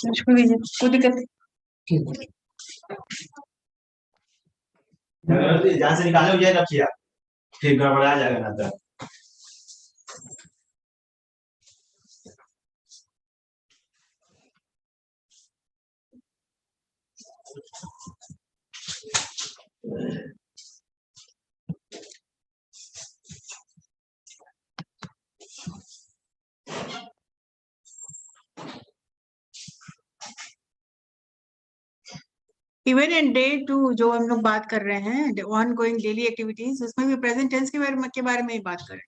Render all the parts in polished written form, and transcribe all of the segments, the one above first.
मुझको दीजिए, कोई दिक्कत नहीं। जहाँ से निकाले हो रखिए आप, फिर गड़बड़ा जाएगा ना तो। इवन इन डे 2 जो हम लोग बात कर रहे हैं ऑन गोइंग डेली एक्टिविटीज, उसमें भी प्रेजेंट टेंस के बारे में ही बात करें।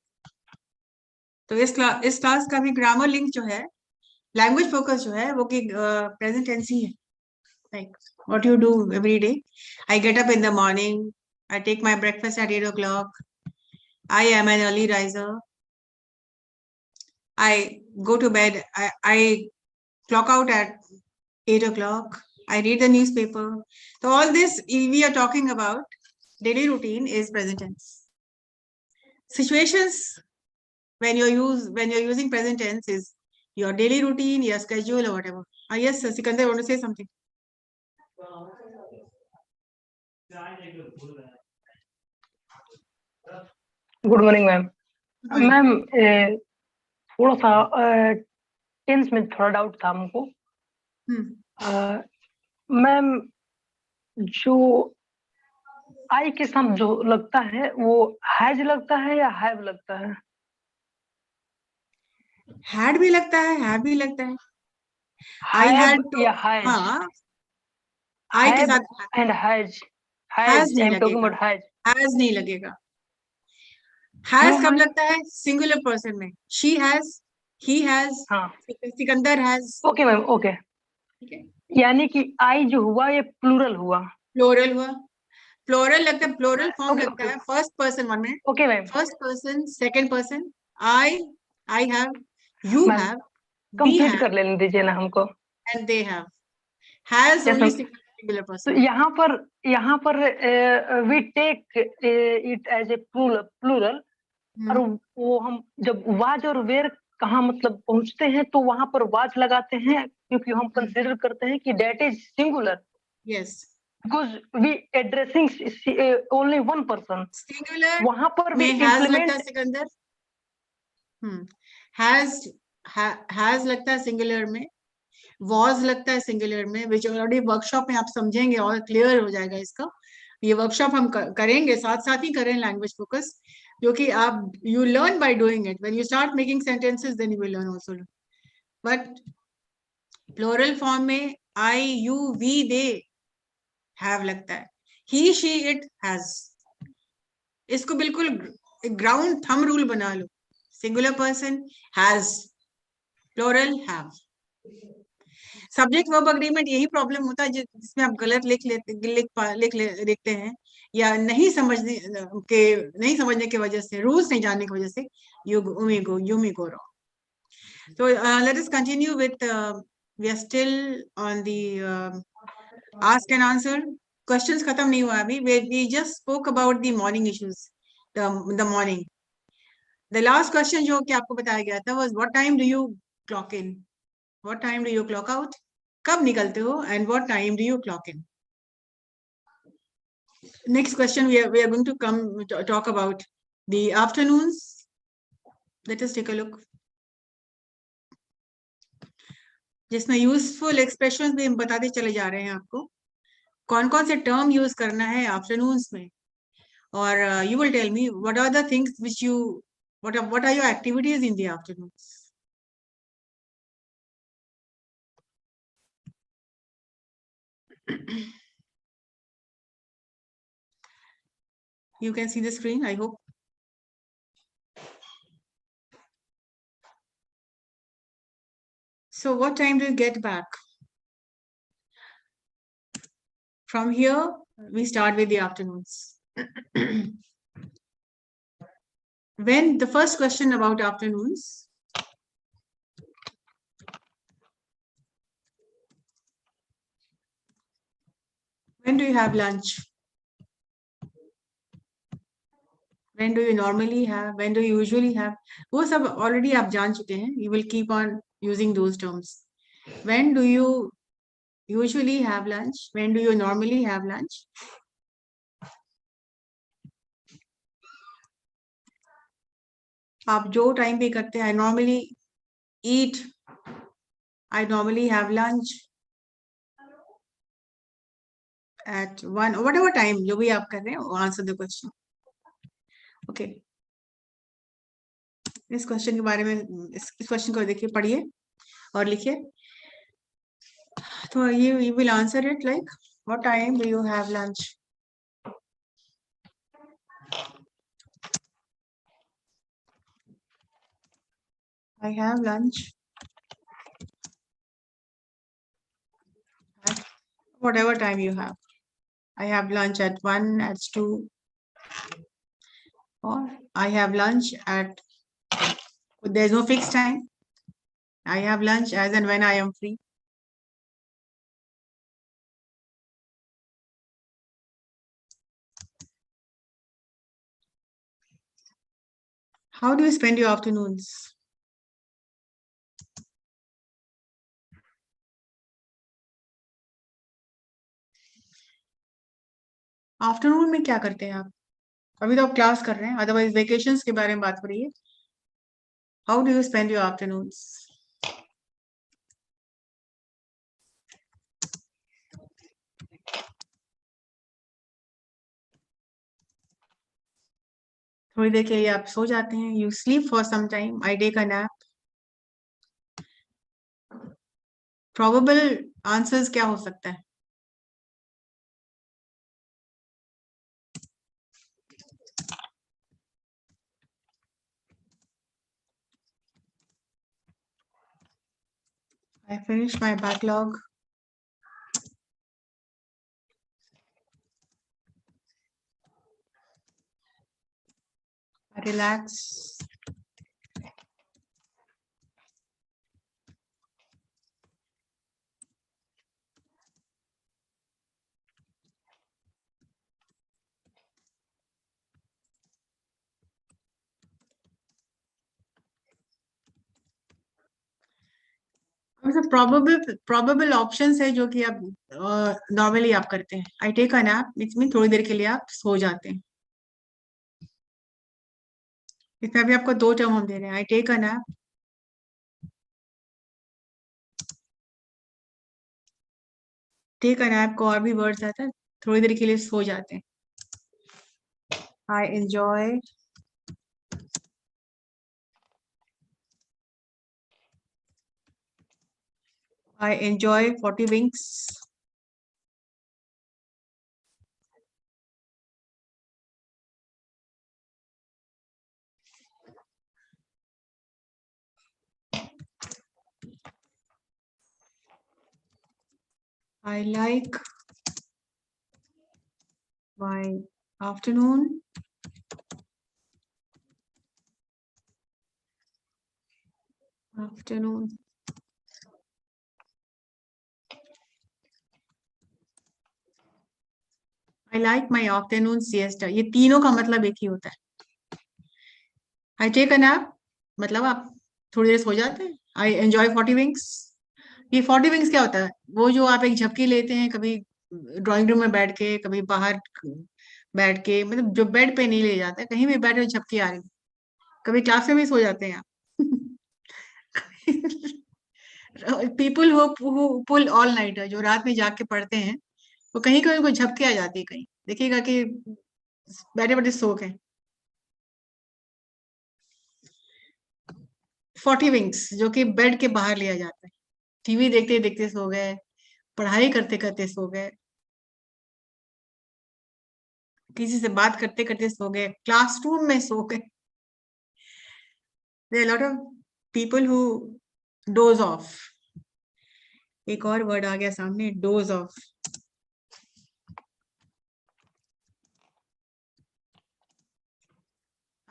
तो इस क्लास का भी ग्रामर लिंक जो है, लैंग्वेज फोकस जो है वो कि प्रेजेंट टेंस ही है। Like what you do every day, I get up in the morning, I take my breakfast at 8 o'clock, I am an early riser, I go to bed, I clock out at 8 o'clock, I read the newspaper. So all this we are talking about daily routine is present tense. Situations when you're using present tense is your daily routine, your schedule or whatever. Yes, Sikandar, want to say something? Good morning ma'am. Ma'am थोड़ा सा tense में थोड़ा doubt था हमको। Ma'am जो आई के साथ जो लगता है वो हैज लगता है या हैव लगता है? हैड भी लगता है, हैव भी लगता है। आई हैड या हैज? हाँ, आई के साथ एंड हैज नहीं I am talking about has नहीं लगेगा। हैज कब लगता है? सिंगुलर पर्सन में। She has, he has, Sikandar has. Okay ma'am, okay. यानी कि आई जो हुआ ये प्लूरल हुआ। प्लूरल हुआ, प्लूरल लगता है, प्लूरल फॉर्म लगता है फर्स्ट पर्सन वन में। Okay ma'am. First person, second person, I have, you have, complete कर लेने दीजिए ना हमको। And they have. Has only singular person. तो यहाँ पर we take it as a plural, और वो हम जब वाज और वेयर कहाँ मतलब पहुंचते हैं तो वहां पर वाज लगाते हैं, क्योंकि हम कंसीडर करते हैं कि that is singular. Yes, because we addressing only one person. Singular वहां पर भी हैज लगता है सिकंदर। हैज लगता है सिंगुलर में, वॉज लगता है सिंगुलर में, विच ऑलरेडी वर्कशॉप में आप समझेंगे और क्लियर हो जाएगा इसका। ये वर्कशॉप हम करेंगे, साथ साथ ही करें लैंग्वेज फोकस, जो कि आप you learn by doing it. When you start making sentences then you will learn also. But plural form में I, you, we, they, have लगता है। He, she, it, has. इसको बिल्कुल ग्राउंड थंब रूल बना लो। Singular person has, plural have. Subject verb agreement यही problem होता है जिसमें आप गलत लिखते हैं, या नहीं समझने की वजह से, रूल्स नहीं जानने की वजह से you may go wrong. So let us continue with we are still on the ask and answer. Questions खत्म नहीं हुआ अभी. We just spoke about the morning issues, the morning. The last question जो कि आपको बताया गया था was what time do you clock in? What time do you clock out? कब निकलते हो? And what time do you clock in? Next question, we are going to talk about the afternoons. Let us take a look. जिसमें useful expressions भी हम बताते चले जा रहे हैं आपको, कौन कौन से टर्म यूज करना है आफ्टरनून्स में, और you will tell me what are the things which you what are your activities in the afternoons. You can see the screen, I hope. So what time do you get back? From here, we start with the afternoons. When the first question about afternoons, when do you have lunch? When do you normally have? When do you usually have? वो सब already आप जान चुके हैं. You will keep on using those terms. When do you usually have lunch? When do you normally have lunch? आप जो time पे करते हैं, I normally eat, I normally have lunch at 1 or whatever time, जो भी आप कर रहे हैं, answer the question. Okay. इस क्वेश्चन के बारे में, इस क्वेश्चन को देखिए, पढ़िए और लिखिए. तो you will answer it like, what time do you have lunch? I have lunch at whatever time you have. I have lunch at 1, at 2, or I have lunch at, there's no fixed time. I have lunch as and when I am free. How do you spend your afternoons? Afternoon में क्या करते हैं आप? अभी तो आप class कर रहे हैं, अदरवाइज वेकेशंस के बारे में बात हो रही है. How do you spend your afternoons? थोड़ी देर के लिए आप सो जाते हैं. You sleep for some time. I take a nap. Probable answers क्या हो सकता है? I finished my backlog. I relax. Probable options है जो कि आप नॉर्मली आप करते हैं. आई टेक अ नैप इसमें थोड़ी देर के लिए आप सो जाते हैं. इसमें अभी आपको 2 टर्म हम दे रहे हैं. I take a nap, take a nap को और भी वर्ड्स आता है, थोड़ी देर के लिए सो जाते हैं. I enjoy I enjoy 40 winks. I like my afternoon. Afternoon. I like my afternoon siesta. ये तीनों का मतलब एक ही होता है. I take a nap मतलब आप थोड़ी देर सो जाते हैं. I enjoy 40 winks. ये 40 winks क्या होता है? वो जो आप एक झपकी लेते हैं, कभी ड्राइंग रूम में बैठ के, कभी बाहर बैठ के, मतलब जो बेड पे नहीं ले जाता है, कहीं भी बैठ के झपकी आ रही. कभी क्लास में भी सो जाते हैं आप. People who pull all night, जो रात में जाग के पढ़ते हैं, वो कहीं कहीं को झपके आ जाती है. कहीं देखिएगा कि बैठे बैठे सो गए. 40 विंग्स जो कि बेड के बाहर लिया जाता है. टीवी देखते देखते सो गए, पढ़ाई करते करते सो गए, किसी से बात करते करते सो गए, क्लासरूम में सो गए. There lot of people who doze off. एक और वर्ड आ गया सामने, doze off.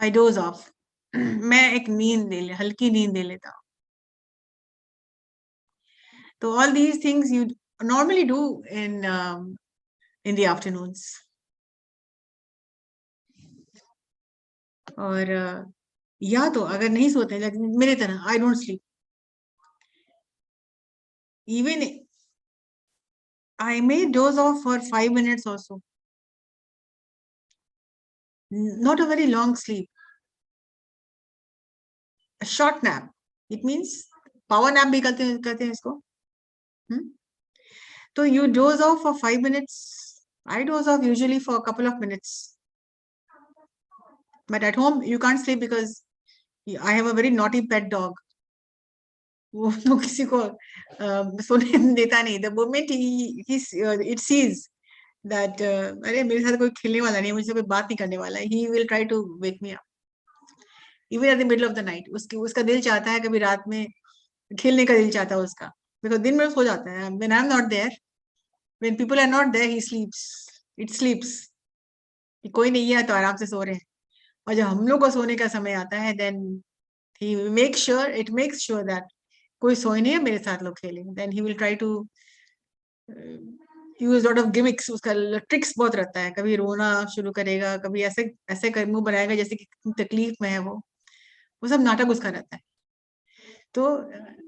I doze off. मैं एक नींद हल्की नींद ले लेता हूँ. तो all these things you normally do in the afternoons. और या तो अगर नहीं सोते, मेरी तरह, I don't sleep. Even I may doze off for 5 minutes or so. Not a very long sleep. A short nap. It means power nap भी कहते हैं इसको. So you doze off for 5 minutes. I doze off usually for a couple of minutes. But at home you can't sleep because I have a very naughty pet dog. वो तो किसी को सोने देता नहीं. The moment it sees that अरे मेरे साथ कोई खेलने वाला नहीं है, मुझसे कोई बात नहीं करने वाला है, he will try to wake me up. Even at the middle of the night. उसका दिल चाहता है कभी रात में खेलने का दिल चाहता है उसका. Because दिन में सो जाता है. When I'm not there, when people are not there, he sleeps. It sleeps. कोई नहीं है तो आराम से सो रहे हैं. और जब हम लोग को सोने का समय आता है, then he makes sure that कोई सोए नहीं है, मेरे साथ लोग खेलें. Then he will try to use lot of gimmicks. उसका ट्रिक्स बहुत रहता है. कभी रोना शुरू करेगा, कभी ऐसे ऐसे कर मुंह बनाएगा जैसे कि तकलीफ में है वो सब नाटक उसका रहता है. तो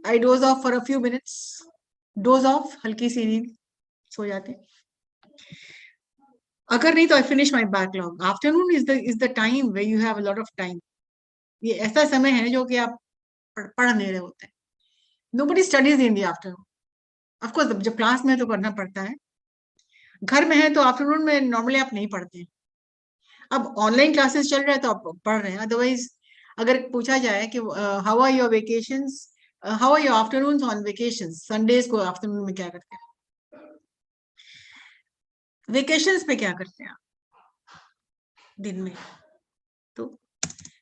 I doze off for a few minutes. Doze off, हल्की सी नींद, सो जाते हैं. अगर नहीं तो I finish my backlog. Afternoon is the time where you have a lot of time. ये ऐसा समय है जो कि आप पढ़ नहीं रहे होते हैं. Nobody studies in the afternoon. Of course, जब क्लास में तो करना पड़ता है. घर में है तो आफ्टरनून में नॉर्मली आप नहीं पढ़ते हैं. अब ऑनलाइन क्लासेस चल रहे हैं तो आप पढ़ रहे हैं. अदरवाइज अगर पूछा जाए कि how are your vacations, how are your afternoons on vacations, Sundays को आफ्टरनून में क्या करते हैं, वेकेशंस पे क्या करते हैं आप दिन में. तो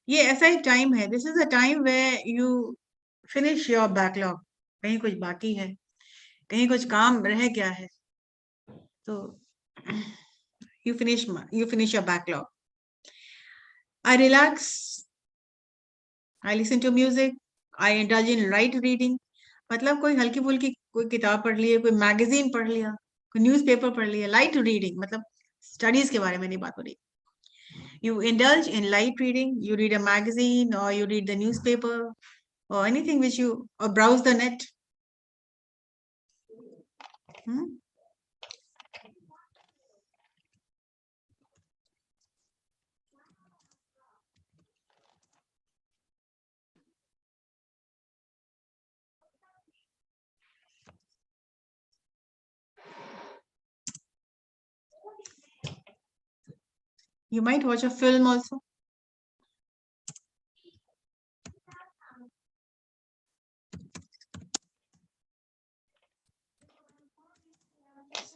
ये ऐसा ही टाइम है. This is a time where you finish your backlog. कहीं कुछ बाकी है, कहीं कुछ काम रह गया है, तो you finish your backlog. I relax, I listen to music, I indulge in light reading. मतलब कोई हल्की फुल्की कोई किताब पढ़ ली है, कोई मैगजीन पढ़ लिया, कोई न्यूज़पेपर पढ़ लिया. लाइट रीडिंग मतलब स्टडीज के बारे में नहीं बात हो रही. You indulge in light reading, you read a magazine or you read the newspaper or anything which you, or browse the net. You might watch a film also.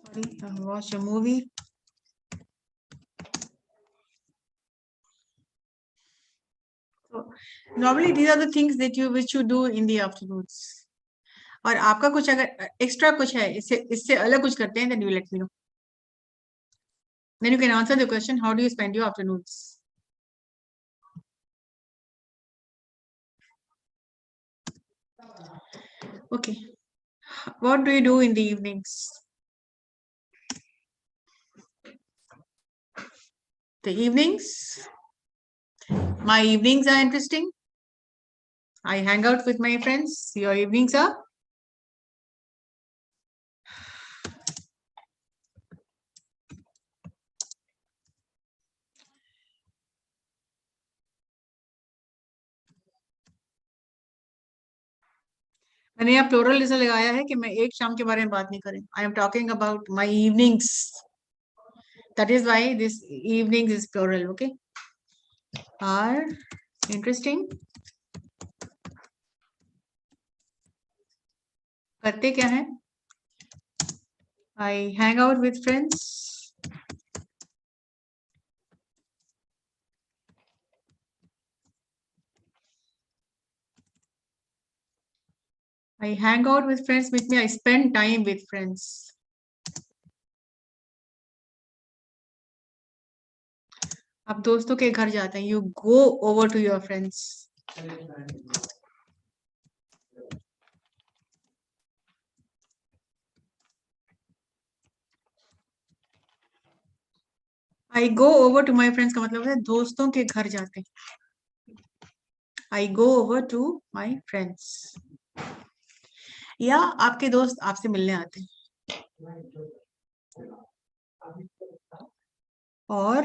Sorry, watch a movie. So normally these are the things that which you do in the afternoons. और आपका कुछ अगर extra कुछ है, इससे अलग कुछ करते हैं, then you let me know. Then you can answer the question, how do you spend your afternoons? Okay. What do you do in the evenings? The evenings? My evenings are interesting. I hang out with my friends. Your evenings are? मैंने यहाँ plural ऐसा लगाया है कि मैं एक शाम के बारे में बात नहीं करें. I am talking about my evenings. That is why this evenings is plural. Okay. Are interesting. करते क्या है? I hang out with friends. I hang out with friends, with me I spend time with friends. आप दोस्तों के घर जाते हैं, you go over to your friends. I go over to my friends का मतलब है दोस्तों के घर जाते हैं. I go over to my friends. या आपके दोस्त आपसे मिलने आते हैं। और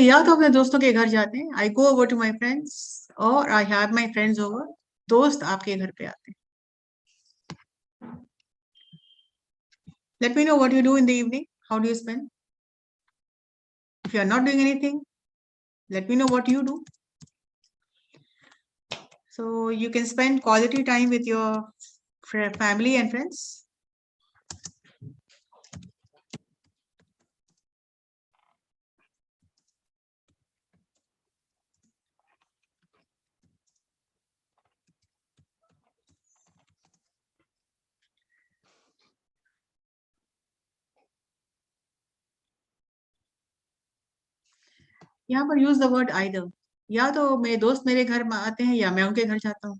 या तो अपने दोस्तों के घर जाते हैं, I go over to my friends, और I have my friends over, दोस्त आपके घर पे आते हैं। Let me know what you do in the evening. How do you spend? If you are not doing anything, let me know what you do. So you can spend quality time with your family and friends. यहाँ पर use the word either, या तो मेरे दोस्त मेरे घर में आते हैं या मैं उनके घर जाता हूँ,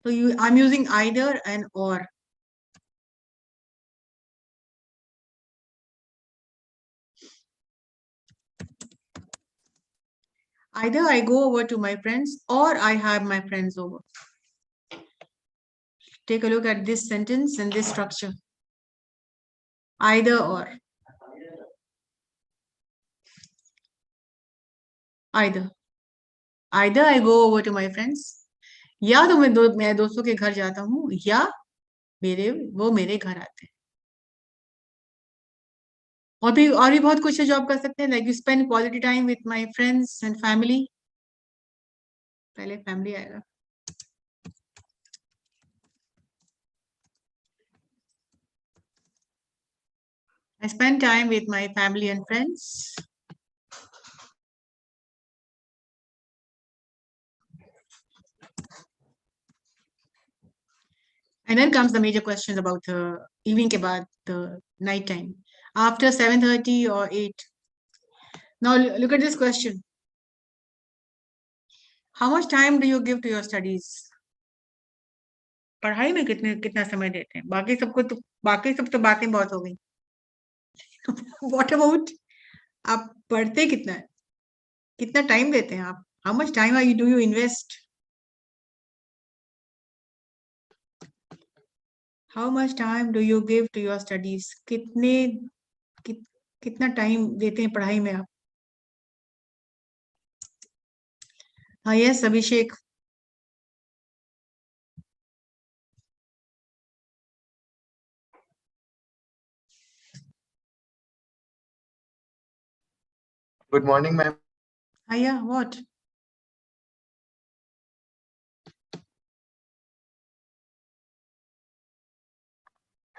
तो I am using either and और। Either I go over to my friends or I have my friends over. Take a look at this sentence and this structure. Either or. Either. Either I go over to my friends, या तो मैं दोस्तों के घर जाता हूँ, या वो मेरे घर आते हैं। और भी बहुत कुछ है जो आप कर सकते हैं, like you spend quality time with my friends and family. पहले फैमिली आएगा। I spend time with my family and friends. And then comes the major questions about evening ke baad, the night time. After 7:30 or 8. Now look at this question. How much time do you give to your studies? पढ़ाई में कितना समय देते हैं? बाकी सब तो बातें बहुत हो गई। What about आप पढ़ते कितना है? कितना टाइम देते हैं आप? How much time do you invest? How much time do you give to your studies? कितना टाइम देते हैं पढ़ाई में आप? हाँ, yes Abhishek. Good morning, ma'am. Yeah, what?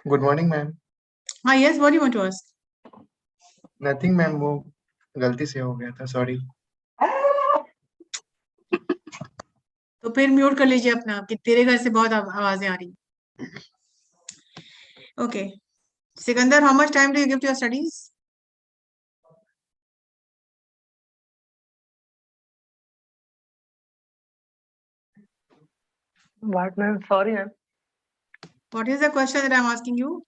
Good morning, ma'am. Yes, what do you want to ask? Nothing, ma'am. वो गलती से हो गया था, sorry. तो फिर म्यूट कर लीजिए अपना, कि तेरे घर से बहुत आवाजें आ रही। Okay. Sikandar, how much time do you give to your studies? What, ma'am? Sorry, ma'am. What is the question that I'm asking you?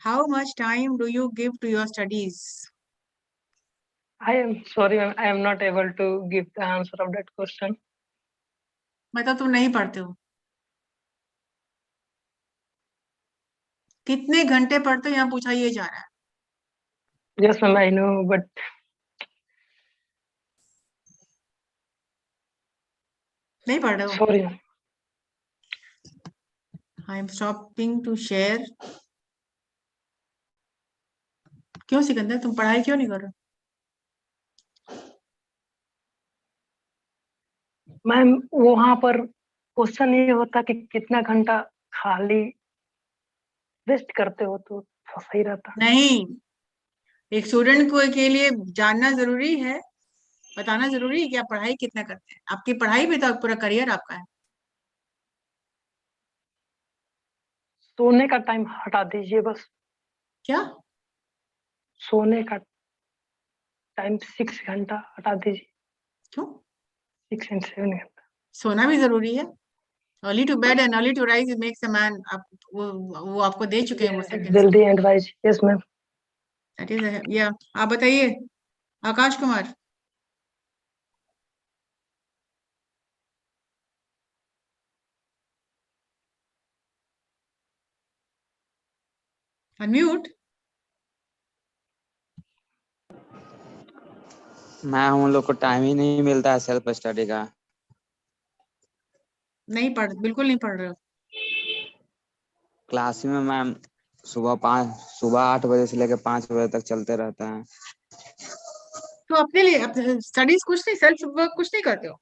How much time do you give to your studies? I am sorry, ma'am. I am not able to give the answer of that question. मतलब तुम नहीं पढ़ते हो? कितने घंटे पढ़ते हो यहाँ पूछा ये जा रहा है। Yes, ma'am, I know, but नहीं पढ़ रहे हो? sorry, ma'am. I am stopping to share. क्यों सिकंदर, तुम पढ़ाई क्यों नहीं कर रहे हो? मैम वहां पर क्वेश्चन ये होता कि कितना घंटा खाली वेस्ट करते हो तो सही रहता। नहीं, एक स्टूडेंट को के लिए जानना जरूरी है, बताना जरूरी है कि आप पढ़ाई कितना करते हैं। आपकी पढ़ाई भी तो पूरा करियर आपका है। सोने का टाइम हटा दीजिए बस। क्या? सोने का टाइम 6 घंटा हटा दीजिए। क्यों? 6 and 7 घंटा। सोना भी जरूरी है। Early to bed and early to rise makes a man. आप वो आपको दे चुके हैं वो सेंटेंस। जल्दी and wise, yes ma'am. That is yeah. आप बताइए आकाश कुमार। अनम्यूट। मैम हम लोग को टाइम ही नहीं मिलता है सेल्फ स्टडी का। नहीं पढ़, बिल्कुल नहीं पढ़ रहे हो? क्लास में मैम सुबह 8 बजे से लेकर 5 बजे तक चलते रहता है। तो अपने लिए स्टडीज कुछ नहीं, सेल्फ वर्क कुछ नहीं करते हो?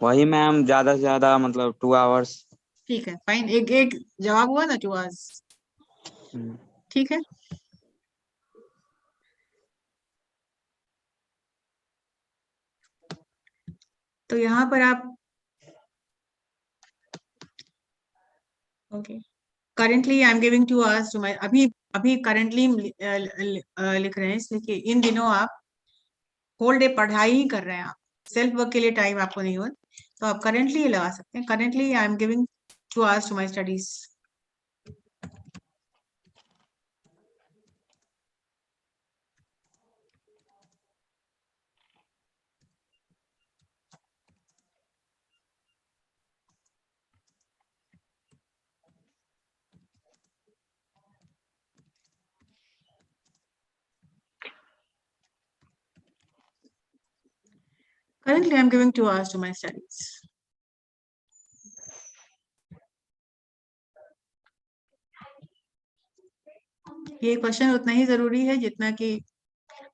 वही मैम ज्यादा से ज्यादा मतलब 2 आवर्स। ठीक है, फाइन। एक एक जवाब हुआ ना, 2 आवर्स। ठीक है। तो यहाँ पर आप okay, currently I am giving 2 hours to my. अभी अभी करेंटली लिख रहे हैं इसलिए कि इन दिनों आप होल डे पढ़ाई ही कर रहे हैं। आप सेल्फ वर्क के लिए टाइम आपको नहीं हो, तो आप करेंटली ही लगा सकते हैं। Currently I am giving 2 hours to my studies. Currently, I'm giving 2 hours to my studies. ये क्वेश्चन उतना ही जरूरी है जितना कि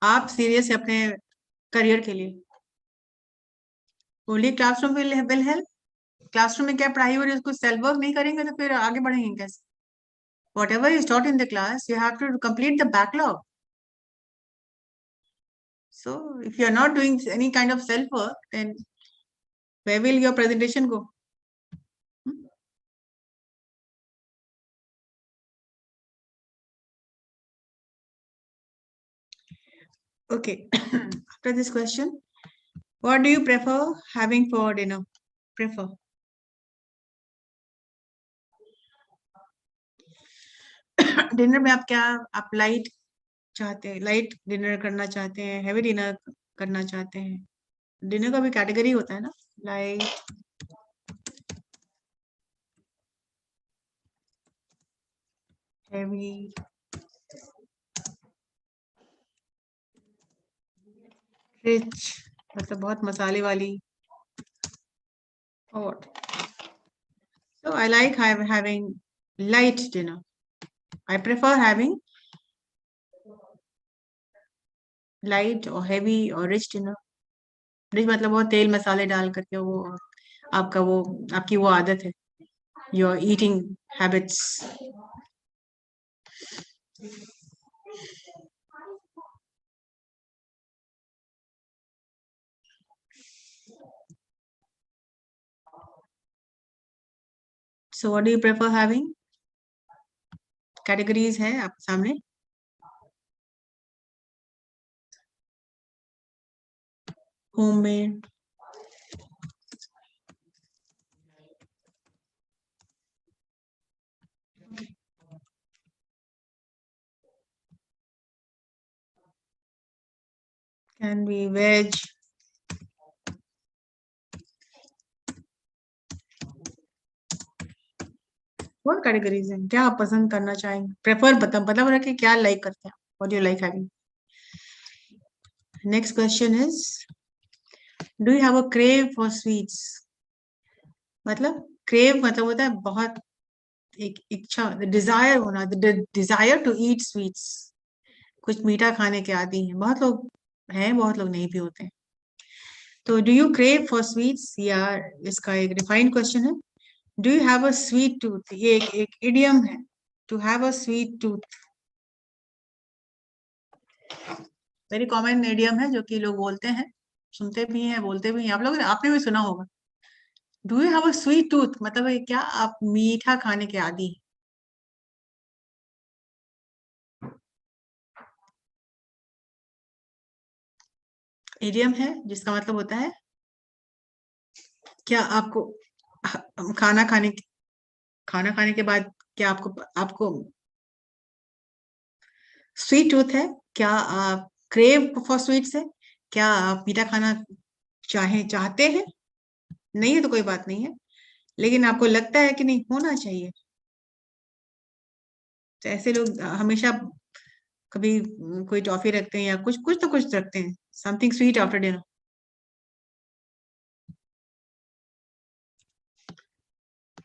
आप सीरियस है अपने करियर के लिए। Only classroom will help. Classroom में क्या पढ़ाई हो रही है उसको सेल्फ वर्क नहीं करेंगे तो फिर आगे बढ़ेंगे कैसे? What ever is taught in the class, you have to complete the backlog. So if you are not doing any kind of self work, then where will your presentation go? Okay. After this question, what do you prefer having for dinner? Prefer. Dinner में आप क्या, आप light चाहते हैं, light dinner करना चाहते हैं, heavy dinner करना चाहते हैं? डिनर का भी कैटेगरी होता है ना, लाइट, हैवी, रिच, मतलब बहुत मसाले वाली। और so I like having light dinner. I prefer having light or heavy or rich dinner. Rich मतलब बहुत तेल मसाले डाल करके, वो आपका वो आपकी वो आदत है, your eating habits. So what do you prefer having? Categories है आप सामने। homemade, can be veg, बहुत कैटेगरीज हैं। क्या आप पसंद करना चाहेंगे? प्रेफर बता रखे क्या लाइक करते हैं, what you like having. Next question is, do you have a crave for sweets? मतलब क्रेव मतलब होता है बहुत एक इच्छा, डिजायर होना, डिजायर टू ईट स्वीट्स। कुछ मीठा खाने के आदी हैं, बहुत लोग हैं, बहुत लोग नहीं भी होते हैं। तो do you crave for sweets, या इसका एक डिफाइंड क्वेश्चन है, do you have a sweet tooth? ये एक इडियम है, to have a sweet tooth. Very common idiom है जो कि लोग बोलते हैं, सुनते भी हैं, बोलते भी हैं। आप लोग, आपने भी सुना होगा। Do you have a sweet tooth मतलब है क्या आप मीठा खाने के आदी हैं? इडियम है जिसका मतलब होता है क्या आपको खाना खाने के बाद क्या आपको स्वीट टूथ है? क्या आप क्रेव फॉर स्वीट्स है? क्या आप मीठा खाना चाहते हैं? नहीं है तो कोई बात नहीं है, लेकिन आपको लगता है कि नहीं होना चाहिए। तो ऐसे लोग हमेशा कभी कोई टॉफी रखते हैं या कुछ कुछ तो कुछ रखते हैं, something sweet after dinner.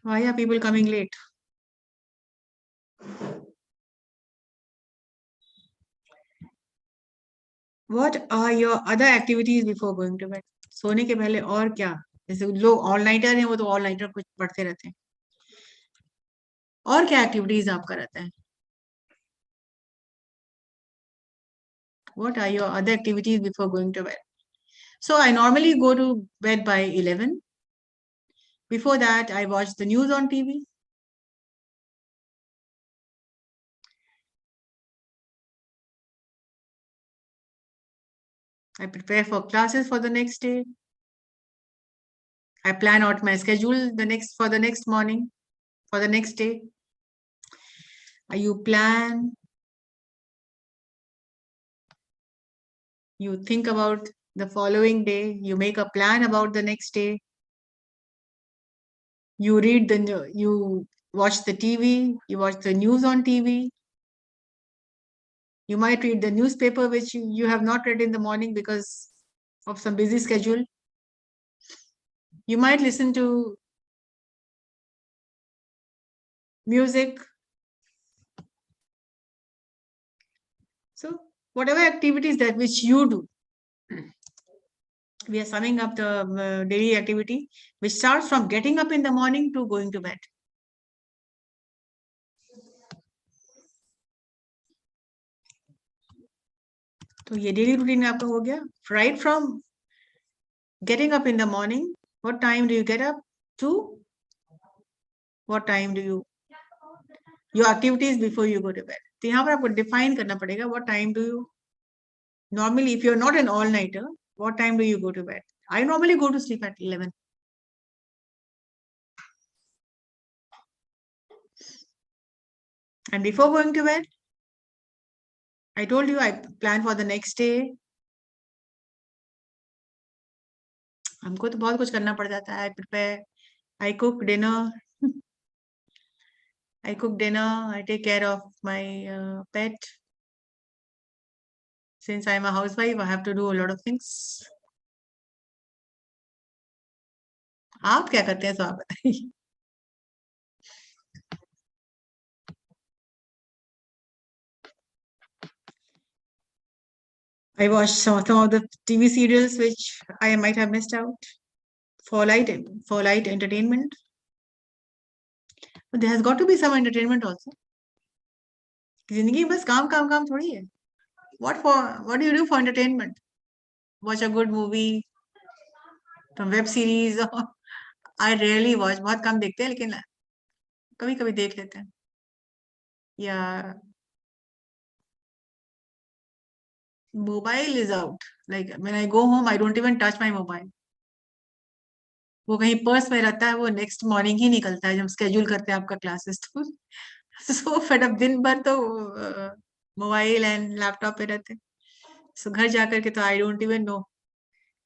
Why are people coming late? What are your other activities before going to bed? सोने के पहले और क्या? जैसे लोग ऑल नाइटर हैं, वो तो ऑल नाइटर कुछ पढ़ते रहते हैं। और क्या एक्टिविटीज आपका रहता है? What are your other activities before going to bed? So I normally go to bed by 11. Before that, I watch the news on TV. I prepare for classes for the next day. I plan out my schedule for the next morning, for the next day. You plan, you think about the following day, you make a plan about the next day. You you watch the TV, you watch the news on TV. You might read the newspaper, which you have not read in the morning because of some busy schedule. You might listen to music. So whatever activities that which you do, we are summing up the daily activity, which starts from getting up in the morning to going to bed. तो ये daily routine आपका हो गया. Right from getting up in the morning, what time do you get up to what time do you your activities before you go to bed. तो यहाँ पर आपको define करना पड़ेगा what time do you normally, if you're not an all nighter, what time do you go to bed? I normally go to sleep at 11. And before going to bed, I told you I plan for the next day. हमको तो बहुत कुछ करना पड़ जाता है. I prepare, I cook dinner. I cook dinner. I take care of my pet. Since I'm a housewife, I have to do a lot of things. आप क्या करते हैं, तो आप बताइए. I watch some of the TV serials which I might have missed out for light entertainment. But there has got to be some entertainment also. जिंदगी बस काम काम काम थोड़ी है. What do you do for entertainment? Watch a good movie, some web series. I rarely watch. बहुत कम देखते हैं, लेकिन कभी कभी देख लेते हैं. या mobile is out. Like when I go home, I don't even touch my mobile. वो कहीं पर्स में रहता है, वो नेक्स्ट मॉर्निंग ही निकलता है जब स्केड्यूल करते हैं आपका क्लासेस. तो सो फेड अप, दिन भर तो मोबाइल एंड लैपटॉप पे रहते. सो घर जाकर के तो आई डोंट इवन नो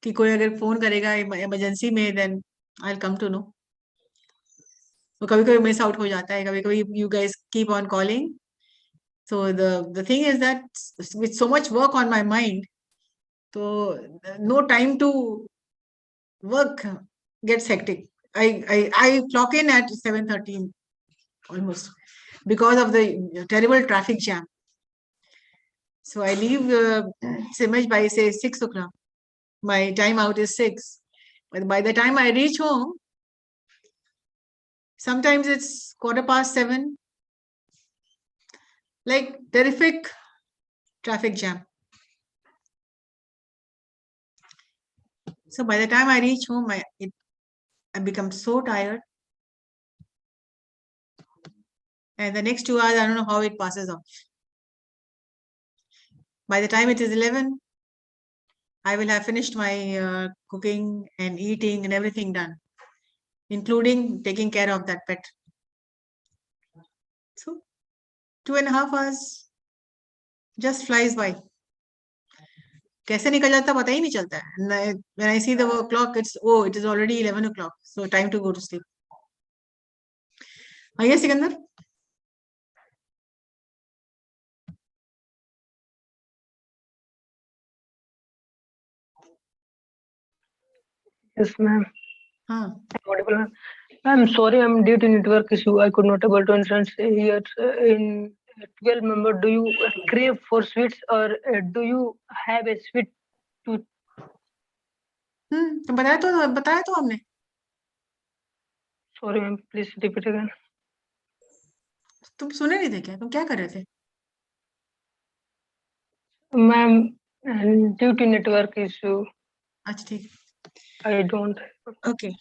कि कोई अगर फोन करेगा इमरजेंसी में, then I will come to know. तो कभी कभी मिस आउट हो जाता है, कभी कभी you guys keep on calling. So the thing is that with so much work on my mind, so no time to work gets hectic. I clock in at 7:30 almost because of the terrible traffic jam. So I leave CIMAGE by say 6 o'clock. My time out is 6. But by the time I reach home, sometimes it's 7:15. Like terrific traffic jam. So by the time I reach home, I become so tired. And the next 2 hours, I don't know how it passes off. By the time it is 11, I will have finished my cooking and eating and everything done. including taking care of that pet. So 2.5 hours just flies by. कैसे निकल जाता पता ही नहीं चलता है. When I see the clock, it is already 11 o'clock. So time to go to sleep. आइए Sikandar. Yes, ma'am. हाँ. Audible, ma'am. I'm sorry, I'm due to network issue. I could not able to understand here in 12 member. Do you crave for sweets or do you have a sweet tooth? तो बताया तो हमने. Sorry, ma'am. Please repeat again. तुम सुने नहीं थे क्या? तुम क्या कर रहे थे? Ma'am, due to network issue, अच्छा ठीक. I don't. Okay.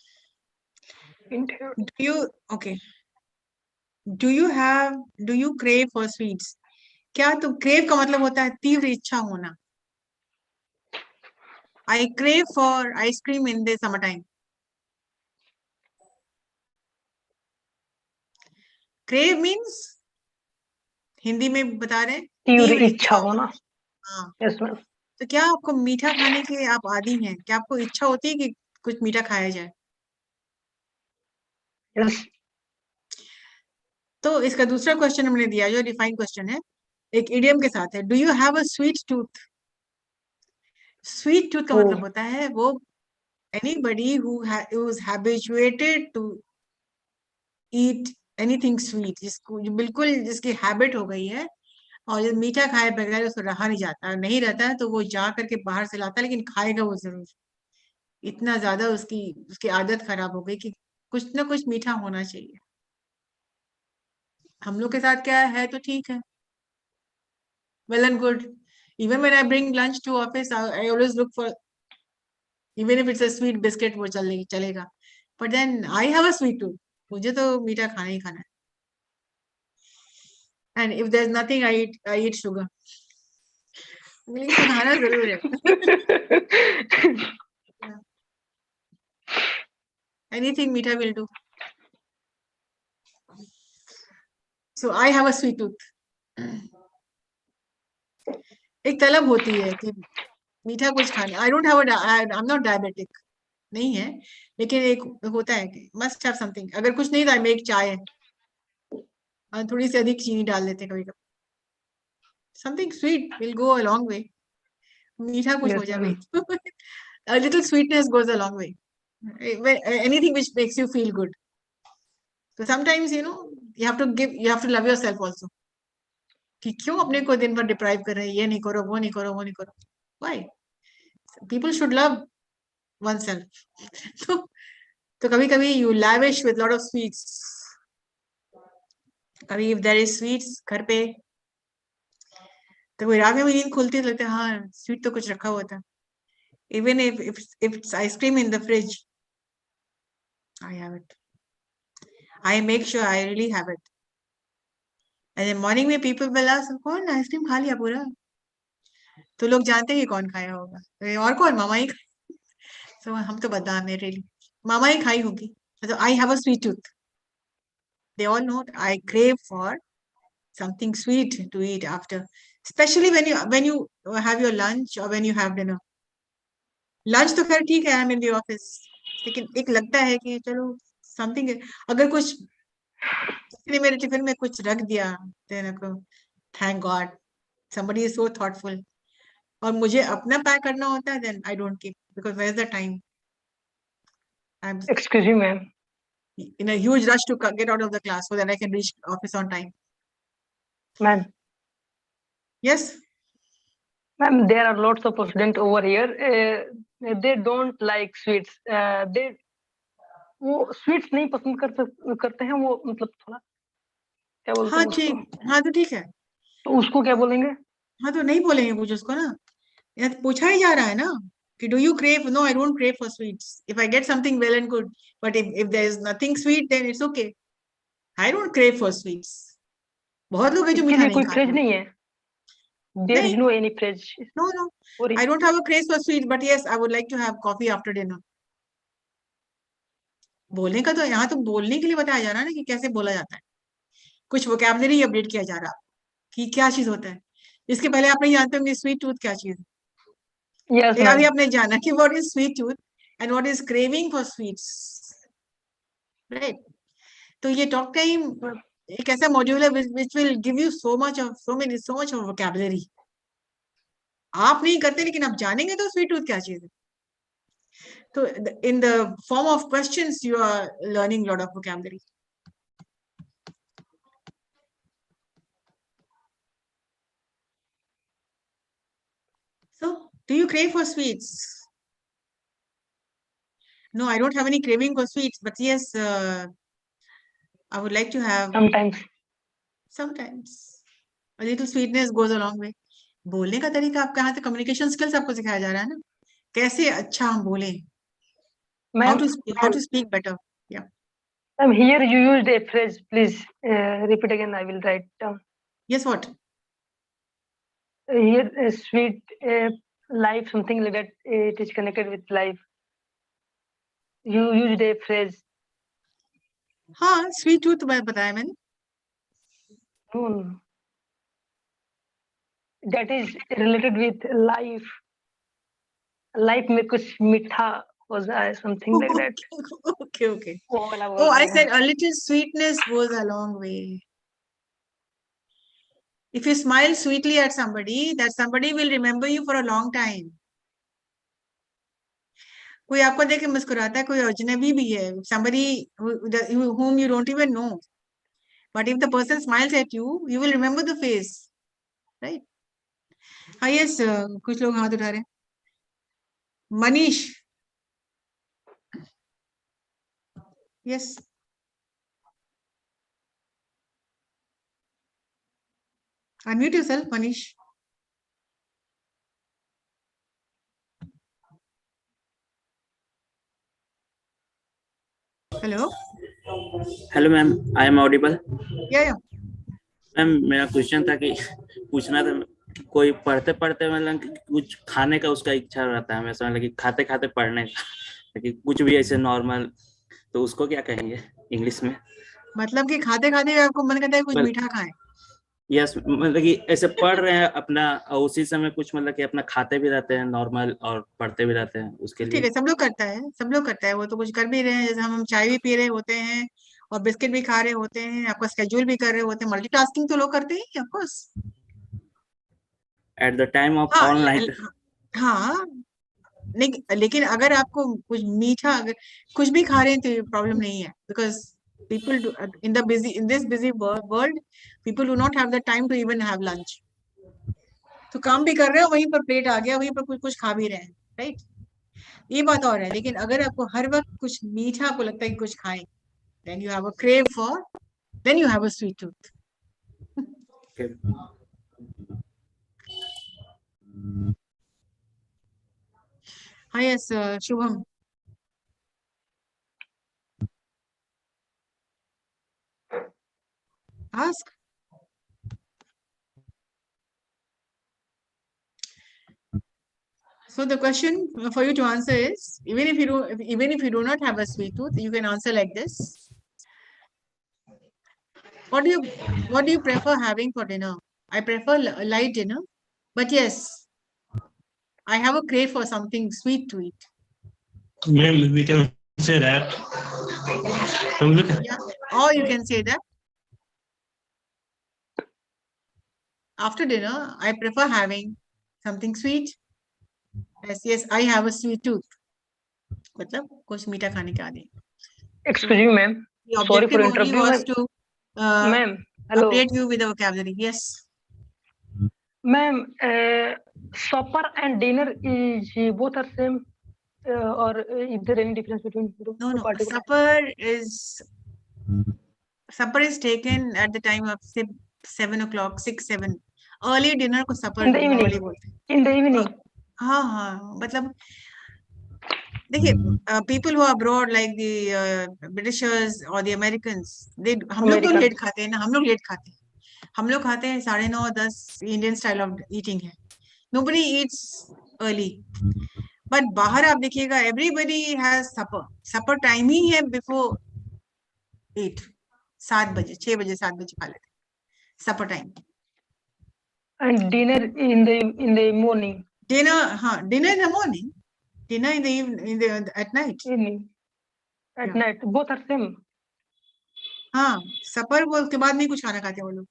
Do you crave for sweets? क्या तो crave का मतलब होता है तीव्र इच्छा होना. I crave for ice cream in the summertime. Crave means Hindi में बता रहे हैं तीव्र इच्छा होना. हाँ. Yes, ma'am. तो क्या आपको मीठा खाने के आप आदी हैं? क्या आपको इच्छा होती है कि कुछ मीठा खाया जाए? Yes. तो इसका दूसरा क्वेश्चन हमने दिया जो डिफाइन क्वेश्चन है, एक इडियम के साथ है. Do you have a sweet tooth? Sweet tooth का मतलब होता है वो anybody who is habituated to eat anything sweet, जिसको बिल्कुल जिसकी हैबिट हो गई है और जब मीठा खाए बगैर उसको रहा नहीं जाता, नहीं रहता है तो वो जा करके बाहर से लाता है, लेकिन खाएगा वो जरूर. इतना ज्यादा उसकी आदत खराब हो गई कि कुछ ना कुछ मीठा होना चाहिए. हम लोग के साथ क्या है तो ठीक है, well and good. Even when I bring lunch to office, I always look for, even if it's a sweet biscuit, वो चलेगा. But then I have a sweet tooth. मुझे तो मीठा खाना ही खाना है. And if there's nothing, I eat sugar. लेकिन खाना जरूर है. Anything मीठा will do. So I have a sweet tooth. एक तलब होती है कि मीठा कुछ खाने. I don't have I'm not diabetic. नहीं है, लेकिन एक होता है कि must have something. अगर कुछ नहीं था, मेक चाय और थोड़ी सी अधिक चीनी डाल देते कभी कभी. Something sweet will go a long way. मीठा कुछ हो जाए. A little sweetness goes a long way. Anything which makes you feel good. So sometimes you have to love yourself also. कि क्यों अपने को दिन भर डिप्राइव कर रहे हैं, ये नहीं करो, वो नहीं करो, वो नहीं करो. Why? People should love oneself. तो कभी कभी you lavish with lot of sweets. कभी if there is sweets घर पे तो कोई रात में भी नींद खुलती है, लगता है हाँ स्वीट तो कुछ रखा हुआ था. Even if it's ice cream in the fridge, I have it. I make sure I really have it. And in the morning में people will ask, कौन आइसक्रीम खा लिया पूरा? तो लोग जानते हैं कि कौन खाया होगा. और कौन? मामा ही. So हम तो बदनाम है really. मामा ही खाई होगी. So I have a sweet tooth. They all know I crave for something sweet to eat after, especially when you have your lunch or when you have dinner. Lunch तो खैर ठीक है, I am in the office, लेकिन एक लगता है कि चलो समथिंग, अगर कुछ मेरे टिफिन में कुछ रख दिया, thank God somebody is so thoughtful. और मुझे अपना पैक करना होता है, then I don't keep, because where's the time? I'm Excuse me, ma'am. in a huge rush to get out of the class so that I can reach office on time. Ma'am. Yes. Ma'am, there are lots of students over here. They don't like sweets. वो sweets नहीं पसंद करते हैं, वो मतलब थोड़ा क्या बोलते हैं उसको? हाँ तो ठीक है, तो उसको क्या बोलेंगे? हाँ तो नहीं बोलेंगे कुछ उसको ना, यार पूछा ही जा रहा है ना कि do you crave. No, I don't crave for sweets. If I get something well and good, but if there is nothing sweet then it's okay. I don't crave for sweets. बहुत लोग हैं जो मीठा नहीं कोई खाते. क्रेज नहीं है. There is no any craze. No, I don't have a craze for sweets, but yes, I would like to have coffee after dinner. बोलने का तो यहाँ तो बोलने के लिए बताया जा रहा है ना कि कैसे बोला जाता है, कुछ वोकैबुलरी अपडेट किया जा रहा है कि क्या चीज होता है। इसके पहले आप नहीं जानते होंगे स्वीट टूथ क्या चीज है, यस अभी मैम। आपने जाना कि what is sweet tooth and what is craving for sweets, right. तो ये टॉक टाइम एक ऐसा मॉड्यूल है which will give you so much of vocabulary. आप नहीं करते लेकिन आप जानेंगे तो स्वीट टूथ क्या चीज है। तो in the form of questions you are learning lot of vocabulary. So do you crave for sweets? No, I don't have any craving for sweets, but yes, I would like to have sometimes a little sweetness goes a long way. बोलने का तरीका आपका, यहाँ से communication skills आपको सिखाया जा रहा है ना, कैसे अच्छा हम बोलें, how to speak better. Yeah. Ma'am, here you used a phrase. Please repeat again. I will write down. Yes, what? Here, sweet life, something like that. It is connected with life. You used a phrase. हाँ, sweet tooth बताया मैंने. No. That is related with life. Life में कुछ मीठा हो जाए, something like that. Okay. Oh, I said a little sweetness goes a long way. If you smile sweetly at somebody, that somebody will remember you for a long time. कोई आपको देख के मुस्कुराता है, कोई अजनबी भी है, somebody whom you don't even know. But if the person smiles at you, you will remember the face, right? हाँ, yes, कुछ लोग हाथ उठा रहे हैं. Manish. Yes. Unmute yourself, Manish. Hello. Hello ma'am, I am audible? Yeah. Ma'am, मेरा question था कि पूछना था, कोई पढ़ते पढ़ते मतलब कुछ खाने का उसका इच्छा रहता है हमेशा, मतलब कि खाते खाते पढ़ने का, कि कुछ भी ऐसे नॉर्मल, तो उसको क्या कहेंगे इंग्लिश में? मतलब कि खाते खाते आपको मन करता है कुछ मीठा खाएं. यस, मतलब कि ऐसे पढ़ रहे हैं अपना, और उसी समय कुछ मतलब कि अपना खाते भी रहते हैं नॉर्मल और पढ़ते भी रहते हैं, उसके ठीक लिए. है, सब लोग करता है, वो तो कुछ कर भी रहे हैं, जैसे हम चाय भी पी रहे होते हैं और बिस्किट भी खा रहे होते हैं, आपका स्केड्यूल भी कर रहे होते हैं, मल्टीटास्किंग तो लोग करते हैं, of course. At the time of हाँ. ऑनलाइन. हाँ, लेकिन अगर आपको कुछ मीठा, अगर कुछ भी खा रहे हैं तो प्रॉब्लम नहीं है, because people do, in this busy world, people do not have the time to even have lunch. तो काम भी कर रहे हो, वहीं पर प्लेट आ गया, वहीं पर कुछ खा भी रहे हैं, राइट. ये बात और है, लेकिन अगर आपको हर वक्त कुछ मीठा आपको लगता है कि कुछ खाएं, then you have a crave for, then you have a sweet tooth. Hi, yes, Shubham. Ask. So the question for you to answer is, even if you do not have a sweet tooth, you can answer like this. What do you prefer having for dinner? I prefer a light dinner, but yes, I have a crave for something sweet to eat. Ma'am, we can say that. Yeah, or you can say that after dinner, I prefer having something sweet. Yes, I have a sweet tooth. मतलब कुछ मीठा खाने के आदि. Excuse me, ma'am. The Sorry for objective only interrupting, was ma'am. to Ma'am, hello. update you with the vocabulary. Yes. Ma'am, supper and dinner is both are same, or is there any difference between two? No. Supper is taken at the time of say 7 o'clock, 6, 7. Early dinner को supper In the evening. normally बोलते हैं. In the evening. हाँ, मतलब देखिए, people who are abroad like the Britishers or the Americans, हम लोग तो late खाते हैं ना, हम लोग खाते हैं 9:30, 10. Indian style of eating है. Nobody eats early. बट बाहर आप देखिएगा everybody has supper, supper time ही है बिफोर 8, 7 बजे, 6 बजे 7 बजे खा लेते supper time. And dinner in the morning. Dinner, हाँ dinner in the morning, dinner in the at night. Evening. At Yeah. night. Both are same. हाँ, सपर वो के बाद नहीं कुछ खाना खाते वो लोग।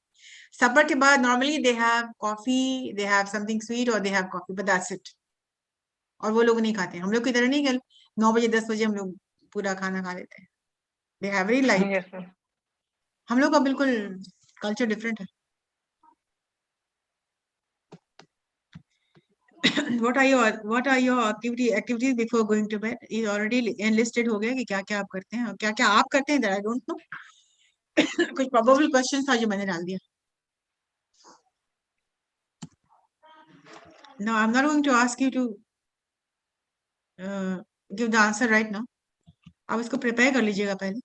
सपर के बाद normally they have coffee, they have something sweet और they have coffee, but that's it. और वो लोग नहीं खाते, हम लोग की तरह नहीं कि 9 बजे 10 बजे हम लोग पूरा खाना खा लेते हैं। They have very light. Yes, sir. हम लोग का बिल्कुल कल्चर डिफरेंट है। what are your activities before going to bed? is already enlisted हो गया कि क्या क्या आप करते हैं और क्या क्या आप करते हैं, that I don't know. कुछ probable questions था जो मैंने डाल दिया। No, I'm not going to ask you to give the answer right now. आप इसको प्रिपेयर कर लीजिएगा पहले।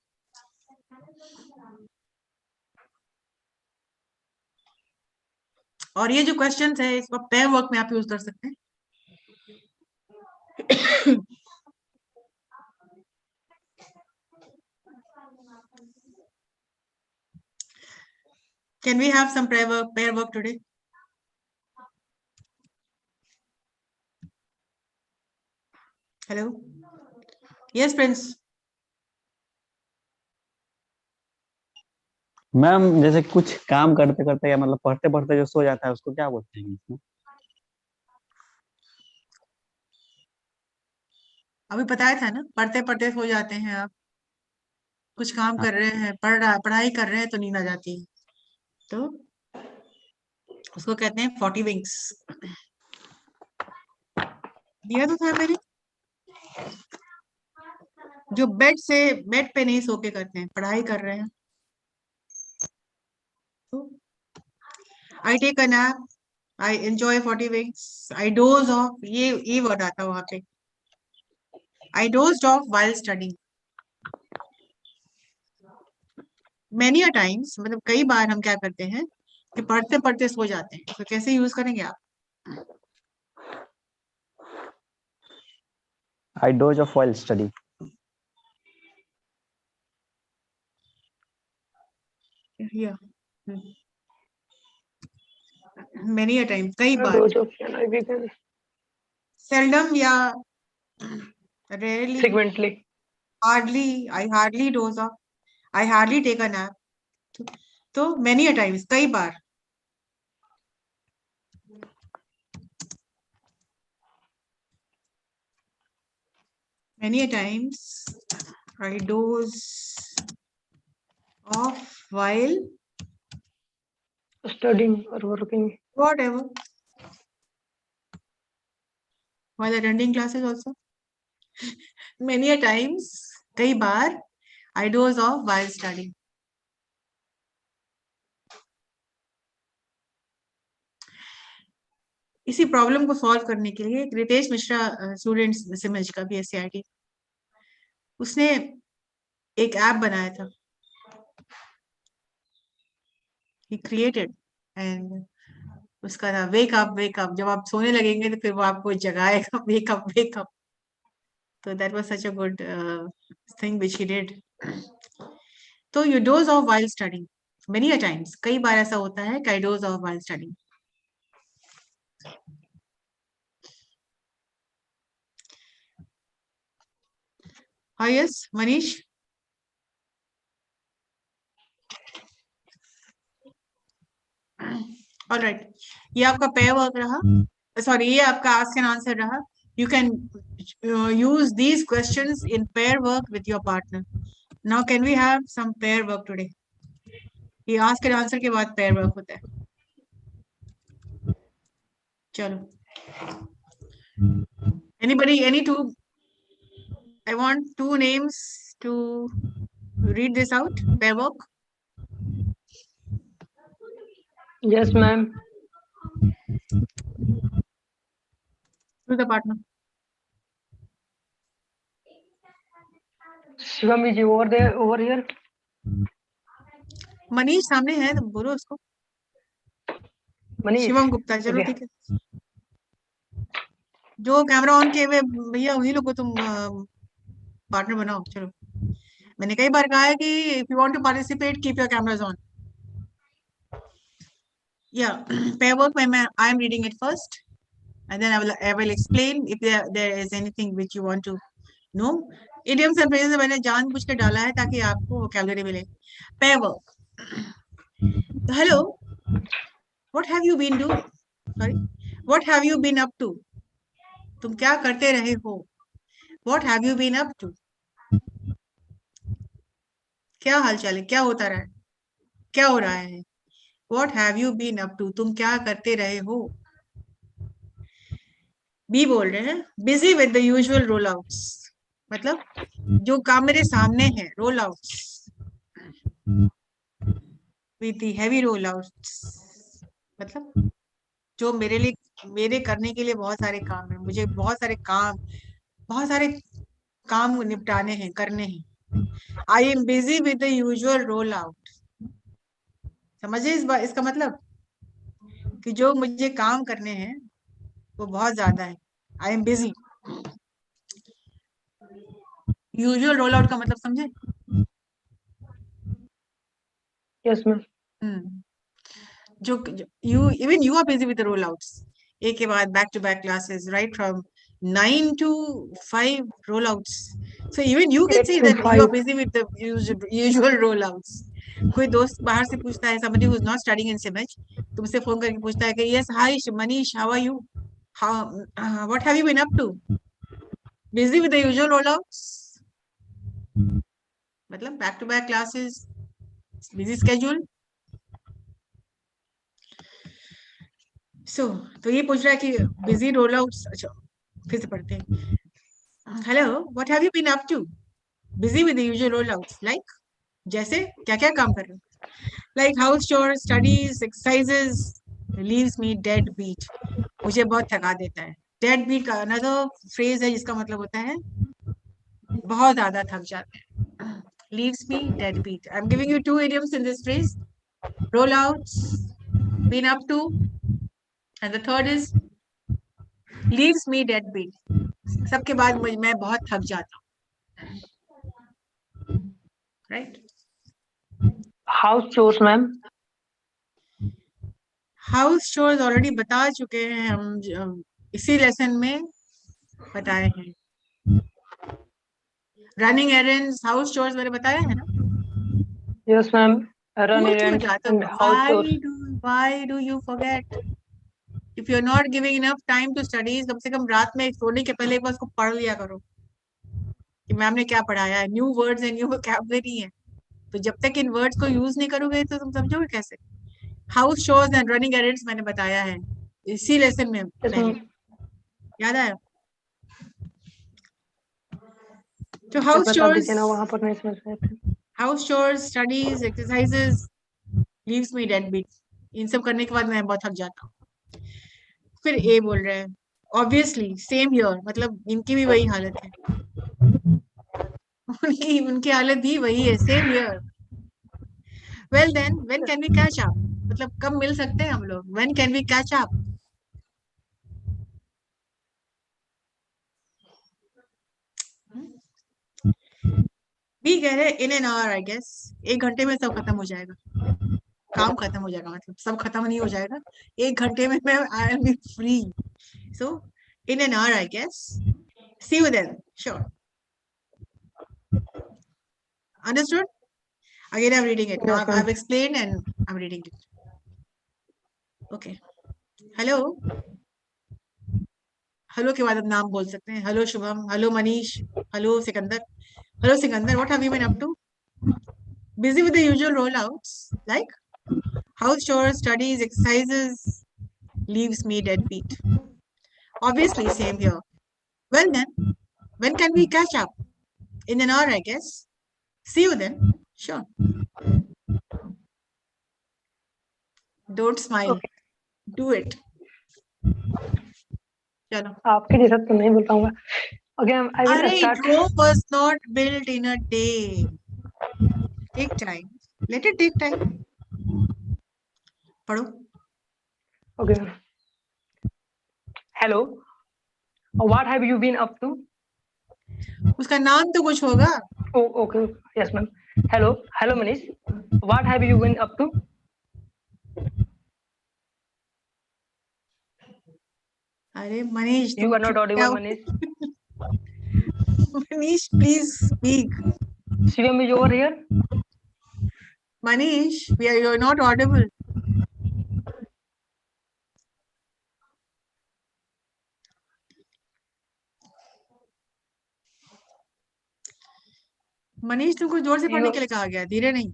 और ये जो क्वेश्चंस है इसको पेयर वर्क में आप यूज कर सकते हैं। Can we have some pair work today? Hello? Yes, Prince. Ma'am जैसे कुछ काम करते करते या मतलब पढ़ते पढ़ते जो सो जाता है उसको क्या बोलते हैं इसमें? अभी बताया था ना, पढ़ते पढ़ते सो जाते हैं आप, कुछ काम हाँ, कर रहे हैं, पढ़ाई कर रहे हैं तो नींद आ जाती है, तो उसको कहते हैं 40 विंग्स। दिया तो था मैंने। जो बेड पे नहीं सो के करते हैं, पढ़ाई कर रहे हैं, तो I take a nap, I enjoy 40 winks, I doze off, ये वर्ड आता है वहां पे, I dozed off while studying. Many a times मतलब कई बार हम क्या करते हैं कि पढ़ते पढ़ते सो जाते हैं, तो कैसे यूज करेंगे आप? I doze off while study. या मेनी अ टाइम, कई बार, Those option I began seldom या rarely, frequently. I hardly doze off, I hardly take a nap. तो मेनी अ टाइम्स, कई बार। Many a times I doze off while Studying or working. whatever, while attending classes also. Many a times, कई बार I doze off while studying. इसी problem को solve करने के लिए Ritesh Mishra, student सिमज का BSc-IT, उसने एक ऐप बनाया था, he created, and उसका था वेक अप वेक अप। जब आप सोने लगेंगे तो फिर वो आपको जगाएगा, वेक अप वेक अप। तो that was such a good thing which he did. तो you doze off while studying many a times, कई बार ऐसा होता है कि I doze off while studying. हाँ yes, Manish. All right, ये आपका पेयर वर्क रहा, सॉरी ये आपका आस्क एंड आंसर रहा. You can use these questions in pair work with your partner. Now can we have some pair work today? ये ask and answer के बाद pair work होता है. चलो, any two, I want 2 names to read this out, pair work. Yes, ma'am. To the partner. Shivam is over there, over here. Manish सामने है तो बोलो उसको. Manish. शिवम गुप्ता, चलो Okay. ठीक है. जो कैमरा ऑन किए हुए भैया उन्हीं लोग को तुम पार्टनर बनाओ। चलो, मैंने कई बार कहा है कि if you want to participate keep your cameras on. Yeah, pair work, I am reading it first, and then I will explain if there is anything which you want to know. Idioms and phrases मैंने जानबूझ के डाला है ताकि आपको vocabulary मिले. Pair work. Hello, what have you been doing? Sorry, what have you been up to? तुम क्या करते रहे हो? What have you been up to? क्या हालचाल है? क्या होता रहा है? क्या हो रहा है? What have you been up to? तुम क्या करते रहे हो? बी बोल रहे हैं busy with the usual roll outs, मतलब जो काम मेरे सामने है, roll outs with the heavy roll outs, मतलब जो मेरे लिए, मेरे करने के लिए बहुत सारे काम है, मुझे बहुत सारे काम निपटाने हैं, करने हैं। I am busy with the usual roll out. समझे इसका मतलब कि जो मुझे काम करने हैं वो बहुत ज्यादा है। I am busy. Usual roll out का मतलब समझे? Yes ma'am. जो you are busy with the rollouts, एक के बाद back to back classes, right from 9 to 5 rollouts. So even you can 8 see to that you are 5 busy with the usual rollouts. कोई दोस्त बाहर से पूछता है, somebody who is not studying in CIMAGE, तुमसे फोन करके पूछता है कि yes hi Manish, how are you, what have you been up to? Busy with the usual rollouts, मतलब back to back classes, busy schedule. तो ये पूछ रहा है कि बिजी रोल आउट्स। अच्छा, फिर से पढ़ते हैं। Hello, what have you been up to? Busy with the usual roll outs, like जैसे क्या क्या काम कर रहे हो? Like house chore, studies, exercises, leaves me dead beat, मुझे बहुत थका देता है। डेड बीट का अनदर फ्रेज है जिसका मतलब होता है बहुत ज्यादा थक जाते हैं। Leaves me dead beat. I am giving you two idioms in this phrase, roll outs, been up to, and the third is leaves me dead beat. सबके बाद मैं बहुत थक जाता हूँ, right? House chores ma'am. House chores already बता चुके हैं हम, इसी लेसन में बताए हैं। रनिंग एरेंड्स, हाउस चोर्स मैंने बताया है ना? यस मैम, रन भूल क्यों एरेंड्स जाते एंड हो? House chores. Why do you forget? If you're not giving enough time to studies, कम से कम रात में सोने के पहले एक बार उसको पढ़ लिया करो कि मैम ने क्या पढ़ाया है। New words and new vocabulary है, तो जब तक इन वर्ड्स को यूज नहीं करोगे तो तुम समझोगे कैसे? House chores and running errands मैंने बताया है इसी लेसन में पहले, याद आया? तो हाउस बता चोर्स, दीजिए ना, वहां पर नहीं समझ में थे। House chores, studies, exercises, leaves me dead beat, इन सब करने के बाद मैं बहुत थक जाता हूँ। फिर ए बोल रहे हैं ऑब्वियसली सेम हियर, मतलब इनकी भी वही हालत है, उनकी हालत भी वही है, same here. Well then when can we catch up, मतलब कब मिल सकते हैं हम लोग? When can we catch up? भी कह रहे in an hour, I guess 1 घंटे में सब खत्म हो जाएगा, काम खत्म हो जाएगा, मतलब सब खत्म नहीं हो जाएगा, 1 घंटे में मैं I am be free. So in an hour I guess, see you then, sure. Understood? Again, I'm reading it. Now Yes, ma'am. I've explained and I'm reading it. Okay. Hello. Hello के बाद अब नाम बोल सकते हैं। Hello Shubham, hello Manish, hello Sikandar. Hello Sikandar, what have you been up to? Busy with the usual rollouts, like house chores, studies, exercises, leaves me deadbeat. Obviously, same here. Well then, when can we catch up? In an hour, I guess. See you then. Sure. Don't smile. Okay. Do it. चलो। आपके जैसा तो नहीं बोल पाऊंगा। Okay, I will अरे start. Rome was not built in a day. Take time. Let it take time. पढ़ो। Okay. Hello. What have you been up to? उसका नाम तो कुछ होगा. Oh, okay. Yes, ma'am. Hello, Manish. What have you been up to? अरे Manish, You are not audible, Manish. Manish, please speak. Shivam is over here. Manish, you're not audible. Manish, तुमको जोर से पढ़ने के लिए कहा गया, धीरे नहीं.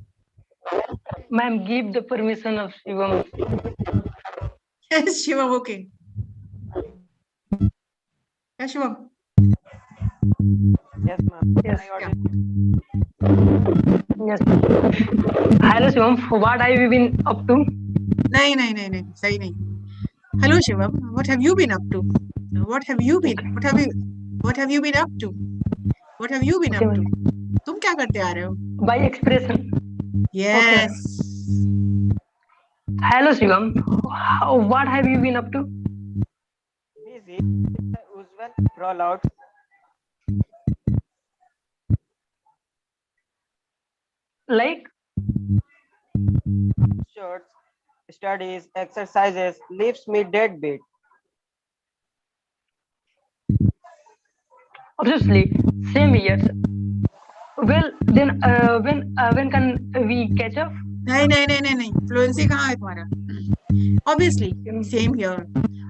Ma'am, give the permission of Shivam. Yes, Shivam, okay. Yes, Shivam. Yes, ma'am. Yes. Yeah. Yes. Hello, Shivam. What have you been up to? नहीं, सही नहीं. Hello, Shivam. What have you been up to? What have you been? What have you been up to? What have you been up to? तुम क्या करते आ रहे हो? By expression. Yes. Hello, Shivam. What have you been up to? Busy with the usual rollouts. Like? Shorts, studies, exercises, leaves me deadbeat. Obviously, same years. Well, then when can we catch up? नहीं. Fluency कहाँ है तुम्हारा? Obviously, same here.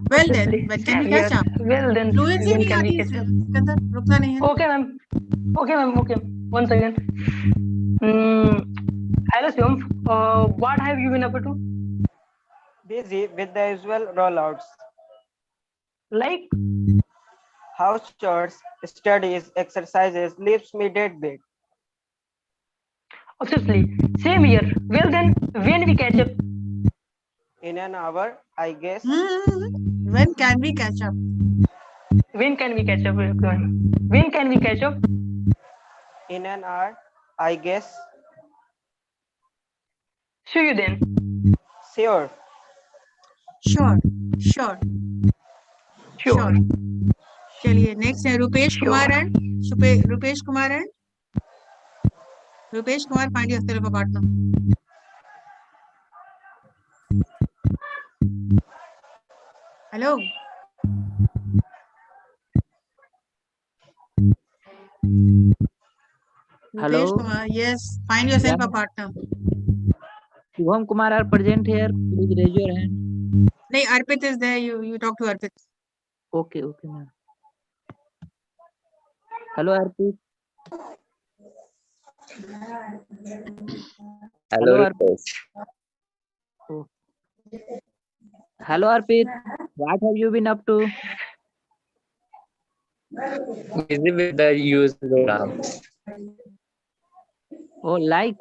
Well then, when can we catch up? Well then, Fluency when नहीं can we आती catch up? Sikandar, रुकना नहीं है. Okay, ma'am. Okay. One second. Hello, Shivam. What have you been up to? Busy with the usual rollouts. Like? House chores, studies, exercises, leaves me deadbeat. Obviously, same year. Well then, when we catch up? In an hour, I guess. When can we catch up? When can we catch up? When can we catch up? In an hour, I guess. See you then. Sure. Sure. चलिए next है Rupesh Kumar and Rupesh Kumar find yourself a partner. Hello. Rupesh Kumar, yes, find yourself a partner. Shivam Kumar are present here. Please raise your hand. नहीं, Arpit is there. You talk to Arpit. Okay, ma'am. Hello, Arpit. Hello, Arpit. Oh. Hello, Arpit. What have you been up to? Busy with the usual programs. Oh, like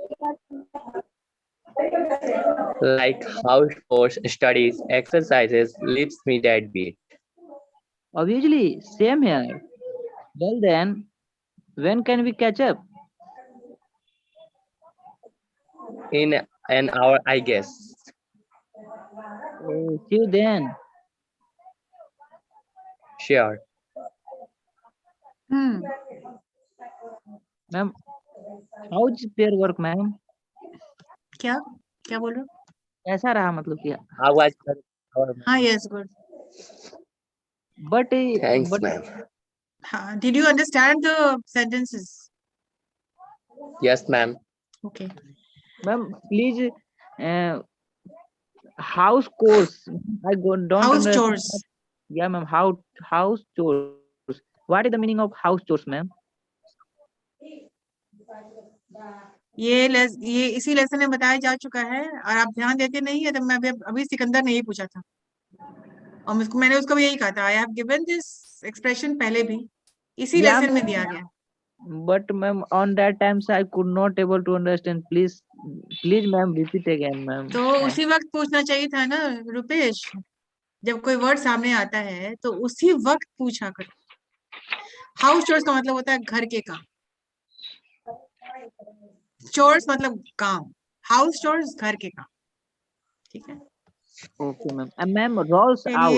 house chores, studies, exercises, leaves me deadbeat. obviously, same here. Well then, when can we catch up? In an hour, I guess. Oh, see you then. Sure. Ma'am, how's their work, ma'am? क्या बोल रहे हो? कैसा रहा मतलब कि? How was हाँ, yes, good. But Thanks, but ma'am. Did you understand the sentences? Yes, ma'am. Okay. ma'am, please, house course. I don't House understand. chores. Yeah, ma'am. House chores. What is the meaning of house chores, ma'am? ये इसी lesson में बताया जा चुका है और आप ध्यान देते नहीं है. तो मैं अभी सिकंदर ने यही पूछा था और मैंने उसको भी यही कहा था. I have given this expression पहले भी इसी लेसन में दिया गया. But ma'am, on that times I could not able to understand. Please, ma'am, repeat again, ma'am. तो उसी वक्त पूछना चाहिए था ना रुपेश. जब कोई वर्ड सामने आता है तो उसी वक्त पूछा करो. हाउस चोर्स का मतलब होता है घर के काम. चोर्स मतलब काम. हाउस चोर्स घर के काम. ठीक है. Okay, ma'am. And ma'am, rolls out.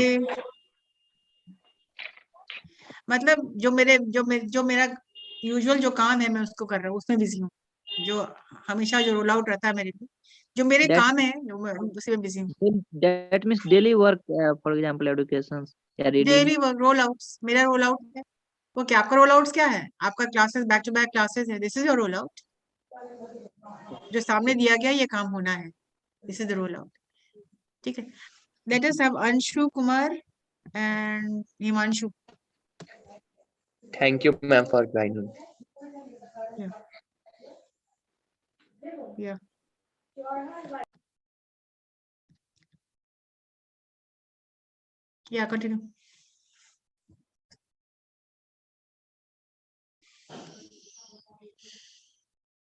मतलब जो मेरा यूजुअल जो काम है मैं उसको कर रहा हूँ, उसमें बिजी हूँ। जो हमेशा जो रोल आउट रहता है मेरे पे, जो मेरे That काम है उसी में बिजी हूँ। that means daily work, for example, educations या reading. Daily work roll outs, मेरा रोल आउट है वो। क्या आपका रोल आउट्स क्या है? आपका classes back to back classes है, this is your roll out. जो सामने दिया गया ये काम होना है, this is the roll out. ठीक है, let us have Anshu Kumar and Himanshu. Thank you, ma'am, for joining. Yeah. Yeah, continue.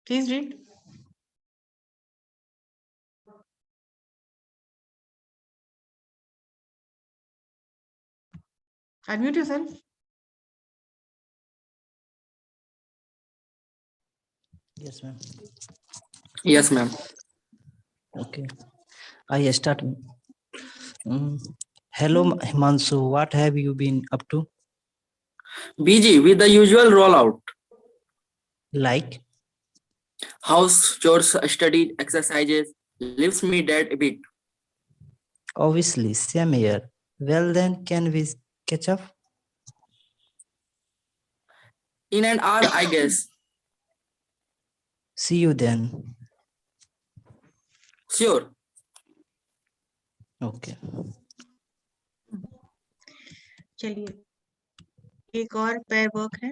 Please read. Unmute yourself. Yes, ma'am. Yes, ma'am. Okay. I start. Hello, Himanshu. What have you been up to? Busy with the usual rollout. Like? House chores, study, exercises, leaves me dead a bit. Obviously, same here. Well then, can we catch up? In an hour, I guess. See you then. Sure. Okay. चलिए एक और पैर work है।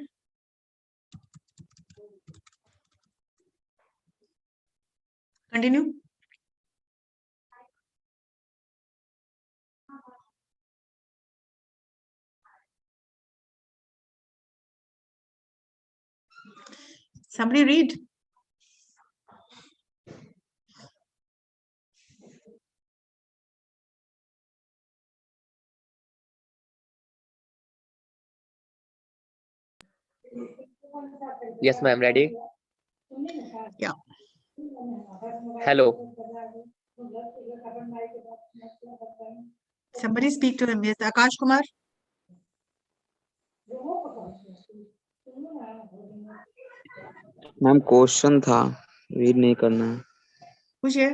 Continue. Somebody read. Yes, ma'am. Ready? Yeah. Hello. Somebody speak to him. Yes, Akash Kumar. Ma'am question था, read नहीं करना है। पूछिए।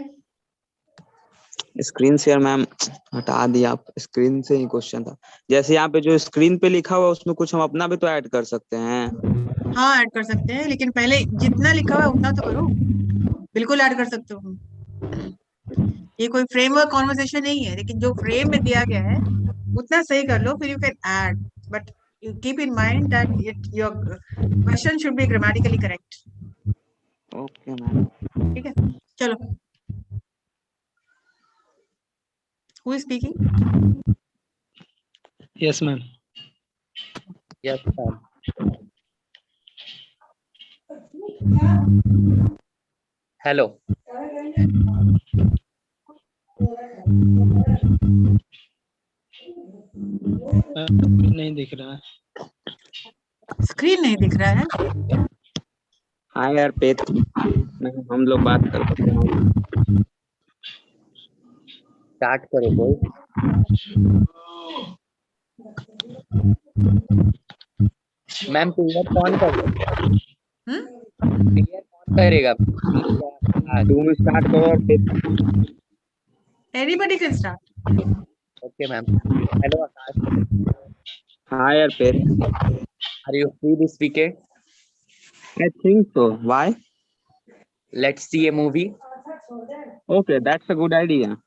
स्क्रीन शेयर मैम हटा दिया, आप स्क्रीन से ही क्वेश्चन था। जैसे यहाँ पे जो स्क्रीन पे लिखा हुआ उसमें कुछ हम अपना भी तो ऐड कर सकते हैं। हाँ ऐड कर सकते हैं, लेकिन पहले जितना लिखा हुआ है उतना तो करो। बिल्कुल ऐड कर सकते हो। ये कोई फ्रेमवर्क कॉन्वर्सेशन नहीं है, लेकिन जो फ्रेम में दिया गया है उतना सही कर लो, फिर you can add, but keep in mind that your question should be grammatically correct. Okay ma'am. ठीक है, चलो। Who is speaking? Yes, ma'am. Yes, ma'am. Hello. नहीं दिख रहा है। स्क्रीन नहीं दिख रहा है। हाँ यार पेट हम लोग बात कर सकते हैं। स्टार्ट करो बोल। मैम तू ये कौन करेगा? ये कौन करेगा? तुम स्टार्ट करो। Anybody can start. Okay, ma'am. Hello, Akash. हाँ यार पेट। Are you free this weekend? I think so. Why? Let's see a movie. Okay, that's a good idea.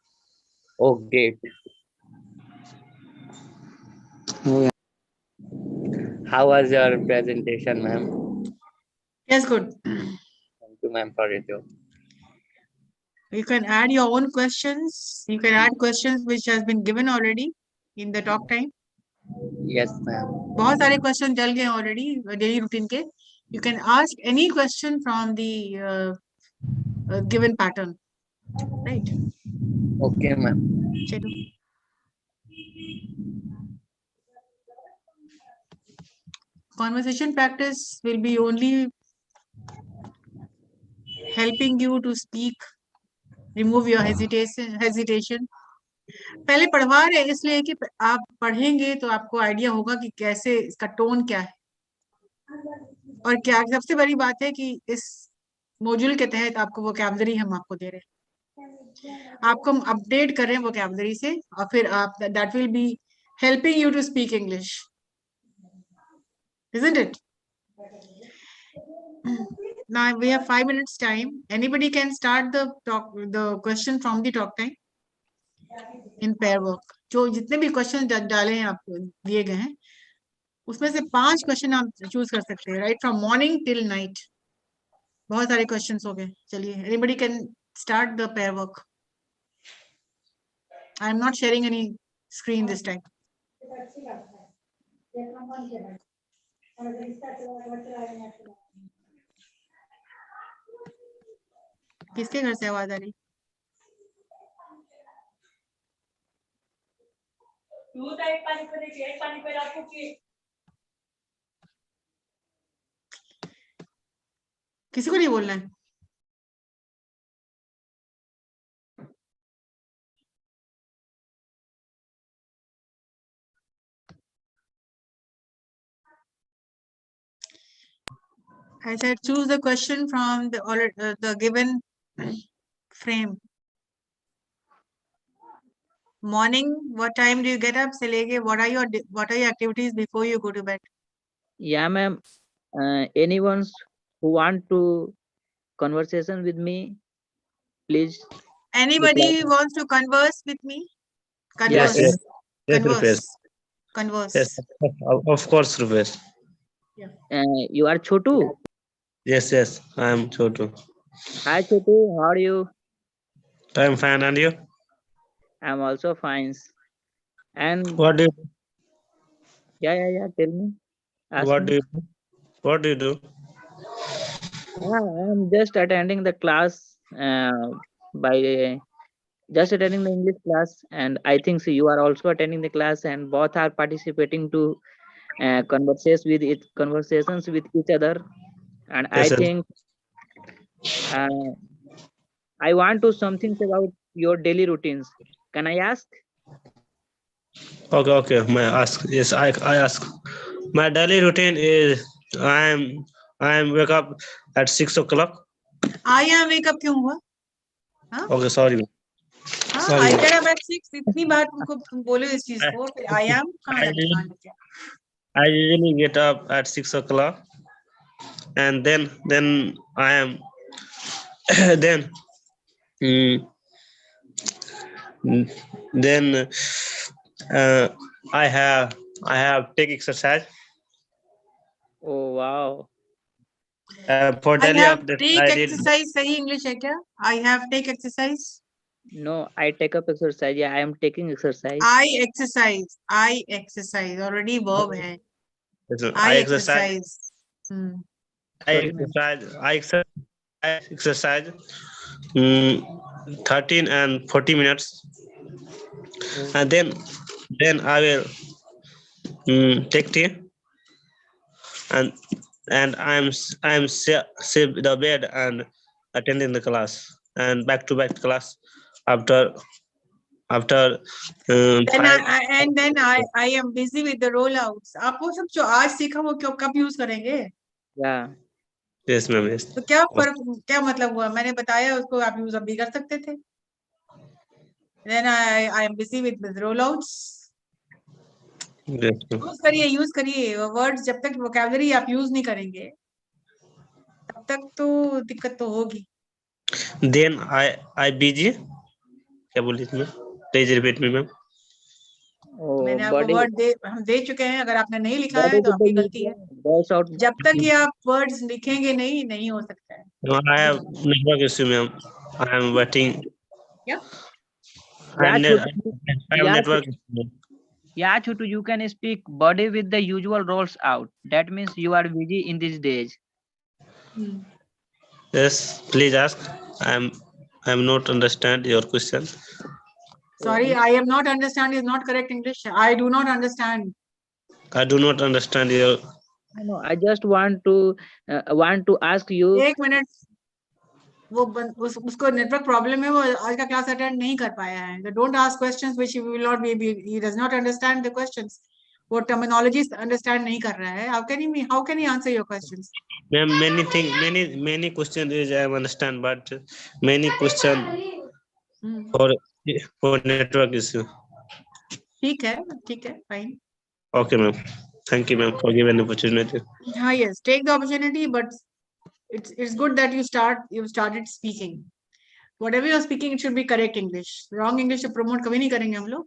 Oh, great. Oh, yeah. How was your presentation, ma'am? Yes, good. Thank you, ma'am, for it. You can add your own questions. You can add questions which has been given already in the talk time. Yes, ma'am. बहुत सारे question डल गए already daily routine के। You can ask any question from the given pattern, right? Okay, ma'am. चलो, conversation practice will be only helping you to speak, remove your hesitation, पहले पढ़वा रहे हैं इसलिए कि आप पढ़ेंगे तो आपको आइडिया होगा कि कैसे इसका टोन क्या है, और क्या सबसे बड़ी बात है कि इस मॉड्यूल के तहत आपको वोकैबुलरी हम आपको दे रहे हैं, आपको हम अपडेट कर रहे हैं वोकैबुलरी से, और फिर आप that will be helping you to speak English, isn't it? Now we have 5 minutes time. Anybody can start the question from the talk time in pair work. जो जितने भी क्वेश्चन डाले हैं आपको दिए गए हैं उसमें से 5 क्वेश्चन आप चूज कर सकते हैं, right from morning till night. बहुत सारे क्वेश्चंस हो गए। चलिए, anybody can start the pair work. I am not sharing any screen this time. किसके घर से आवाज आ रही? किसी को नहीं बोलना है? I said choose the question from the given frame. Morning, what time do you get up? से लेके what are your activities before you go to bed? Yeah, ma'am. Anyone who want to conversation with me, please. Anybody wants to converse with me? Converse. Yes. Converse. Converse. Yes, of course, Rupesh. You are Chotu? Yes, I am Chotu. Hi, Chotu. How are you? I am fine, and you? I'm also fine. And what do you? Yeah. Tell me. Ask What me. do you do? What do you do? I'm just attending the class by just attending the English class, and I think so you are also attending the class, and both are participating to conversations with each other. And Yes, I think I want to something about your daily routines. Can I ask? Okay. May I ask? Yes, I ask. My daily routine is I am wake up at 6 o'clock. I am wake up क्यों हुआ? हाँ? Okay, sorry. I get up at 6. इतनी बार तुम बोले इस चीज को, फिर I am कहाँ जाके? I usually get up at 6 o'clock, and then I am then I have take exercise. Oh wow. For daily update, take exercise सही English है क्या? I have take exercise. No, I take up exercise. Yeah, I am taking exercise. I exercise. Already verb है. I exercise. I exercise 13 and 40 minutes, and then I will take tea, and I'm save the bed and attending the class, and back to back class after then I am busy with the rollouts. आप वो सब जो आज सीखा वो कब use करेंगे? Yeah. Yes, ma'am. Yes. तो क्या मतलब हुआ? मैंने बताया उसको आप यूज अभी कर सकते थे. Then I am busy with the rollouts. Use करिए वर्ड्स. जब तक वोकैबुलरी आप यूज नहीं करेंगे तब तक तो दिक्कत तो होगी. Then I busy. क्या बोली इसमें? Please repeat me, ma'am. मैंने आपको वर्ड हम दे चुके हैं. अगर आपने नहीं लिखा है तो आपकी गलती है. जब तक ये आप वर्ड्स लिखेंगे नहीं हो सकता है. No, I have network issue, ma'am. I am waiting. Yeah. I have network issue. Yeah, Chotu, you can speak body with the usual rolls out. That means you are busy in these days. Yes, please ask. I am not understand your question. Sorry, I am not understand is not correct English. I do not understand. I do not understand your. No, I just want to ask you. एक minute. उसको network problem है, वो आज का class attend नहीं कर पाया है. So don't ask questions which he will not be he does not understand the questions. वो terminologies understand नहीं कर रहा है. How can he answer your questions? Ma'am, many questions is I understand, but many question for network issue. ठीक है, fine. Okay, ma'am. Thank you, ma'am, for giving the opportunity. Yes, take the opportunity, but it's good that you started speaking. Whatever you're speaking, it should be correct English. Wrong English से promote कभी नहीं करेंगे हम लोग,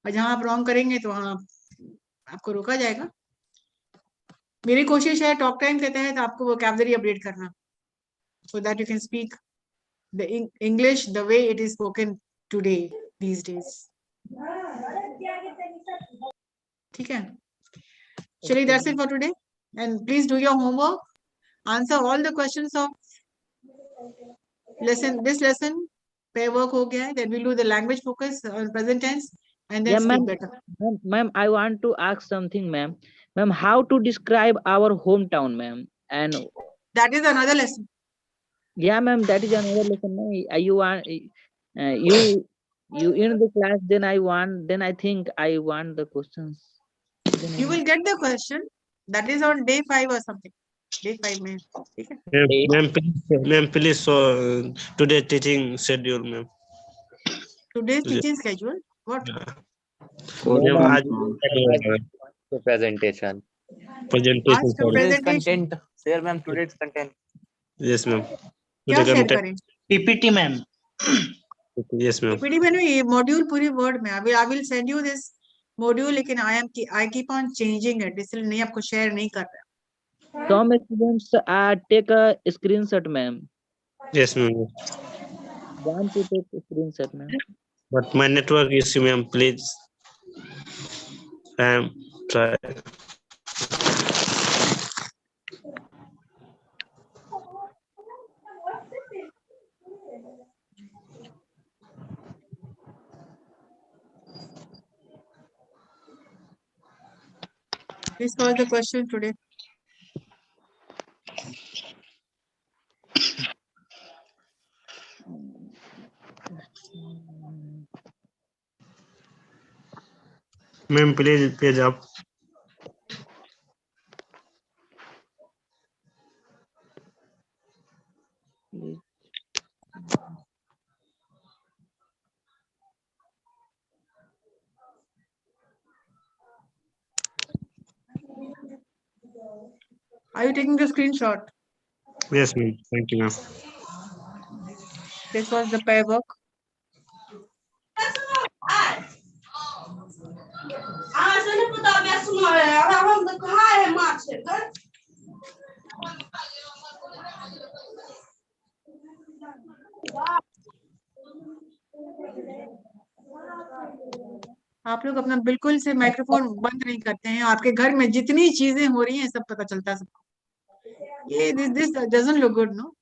और जहाँ आप wrong करेंगे तो वहाँ आपको रोका जाएगा. मेरी कोशिश है टॉक टाइम के तहत आपको vocabulary अपडेट करना, so that you can speak the English the way it is spoken today, these days. ठीक है, चलिए, that's it for today, and please do your homework, answer all the questions of this lesson. Pair work हो गया है, then we'll do the language focus on present tense and then speak better. Ma'am, I want to ask something, ma'am. Ma'am, how to describe our hometown, ma'am? And that is another lesson. Yeah, ma'am, that is another lesson. You want you in the class, then I think I want the questions. You will get the question. That is on day 5 or something. Day 5 में. ठीक है. Ma'am, please, so today teaching schedule, ma'am. Today's teaching schedule. What? Presentation. Today's content. Share, ma'am. Today's content. Yes, ma'am. क्या share करें? PPT, ma'am. Yes, ma'am. PPT में ये module पूरी word में. I will send you this module, लेकिन I keep on changing it, इसलिए नहीं आपको share नहीं कर रहा. Some students take a screenshot, ma'am. Yes, ma'am. Want to take a screenshot, ma'am. But my network issue, ma'am, please. Try. This was the question today. Ma'am, please page up. Are you taking the screenshot? Yes, ma'am. Thank you, ma'am. This was the pair work. आप लोग अपना बिल्कुल से microphone बंद नहीं करते हैं. आपके घर में जितनी चीजें हो रही हैं सब पता चलता है सबको. ये this doesn't look good, no?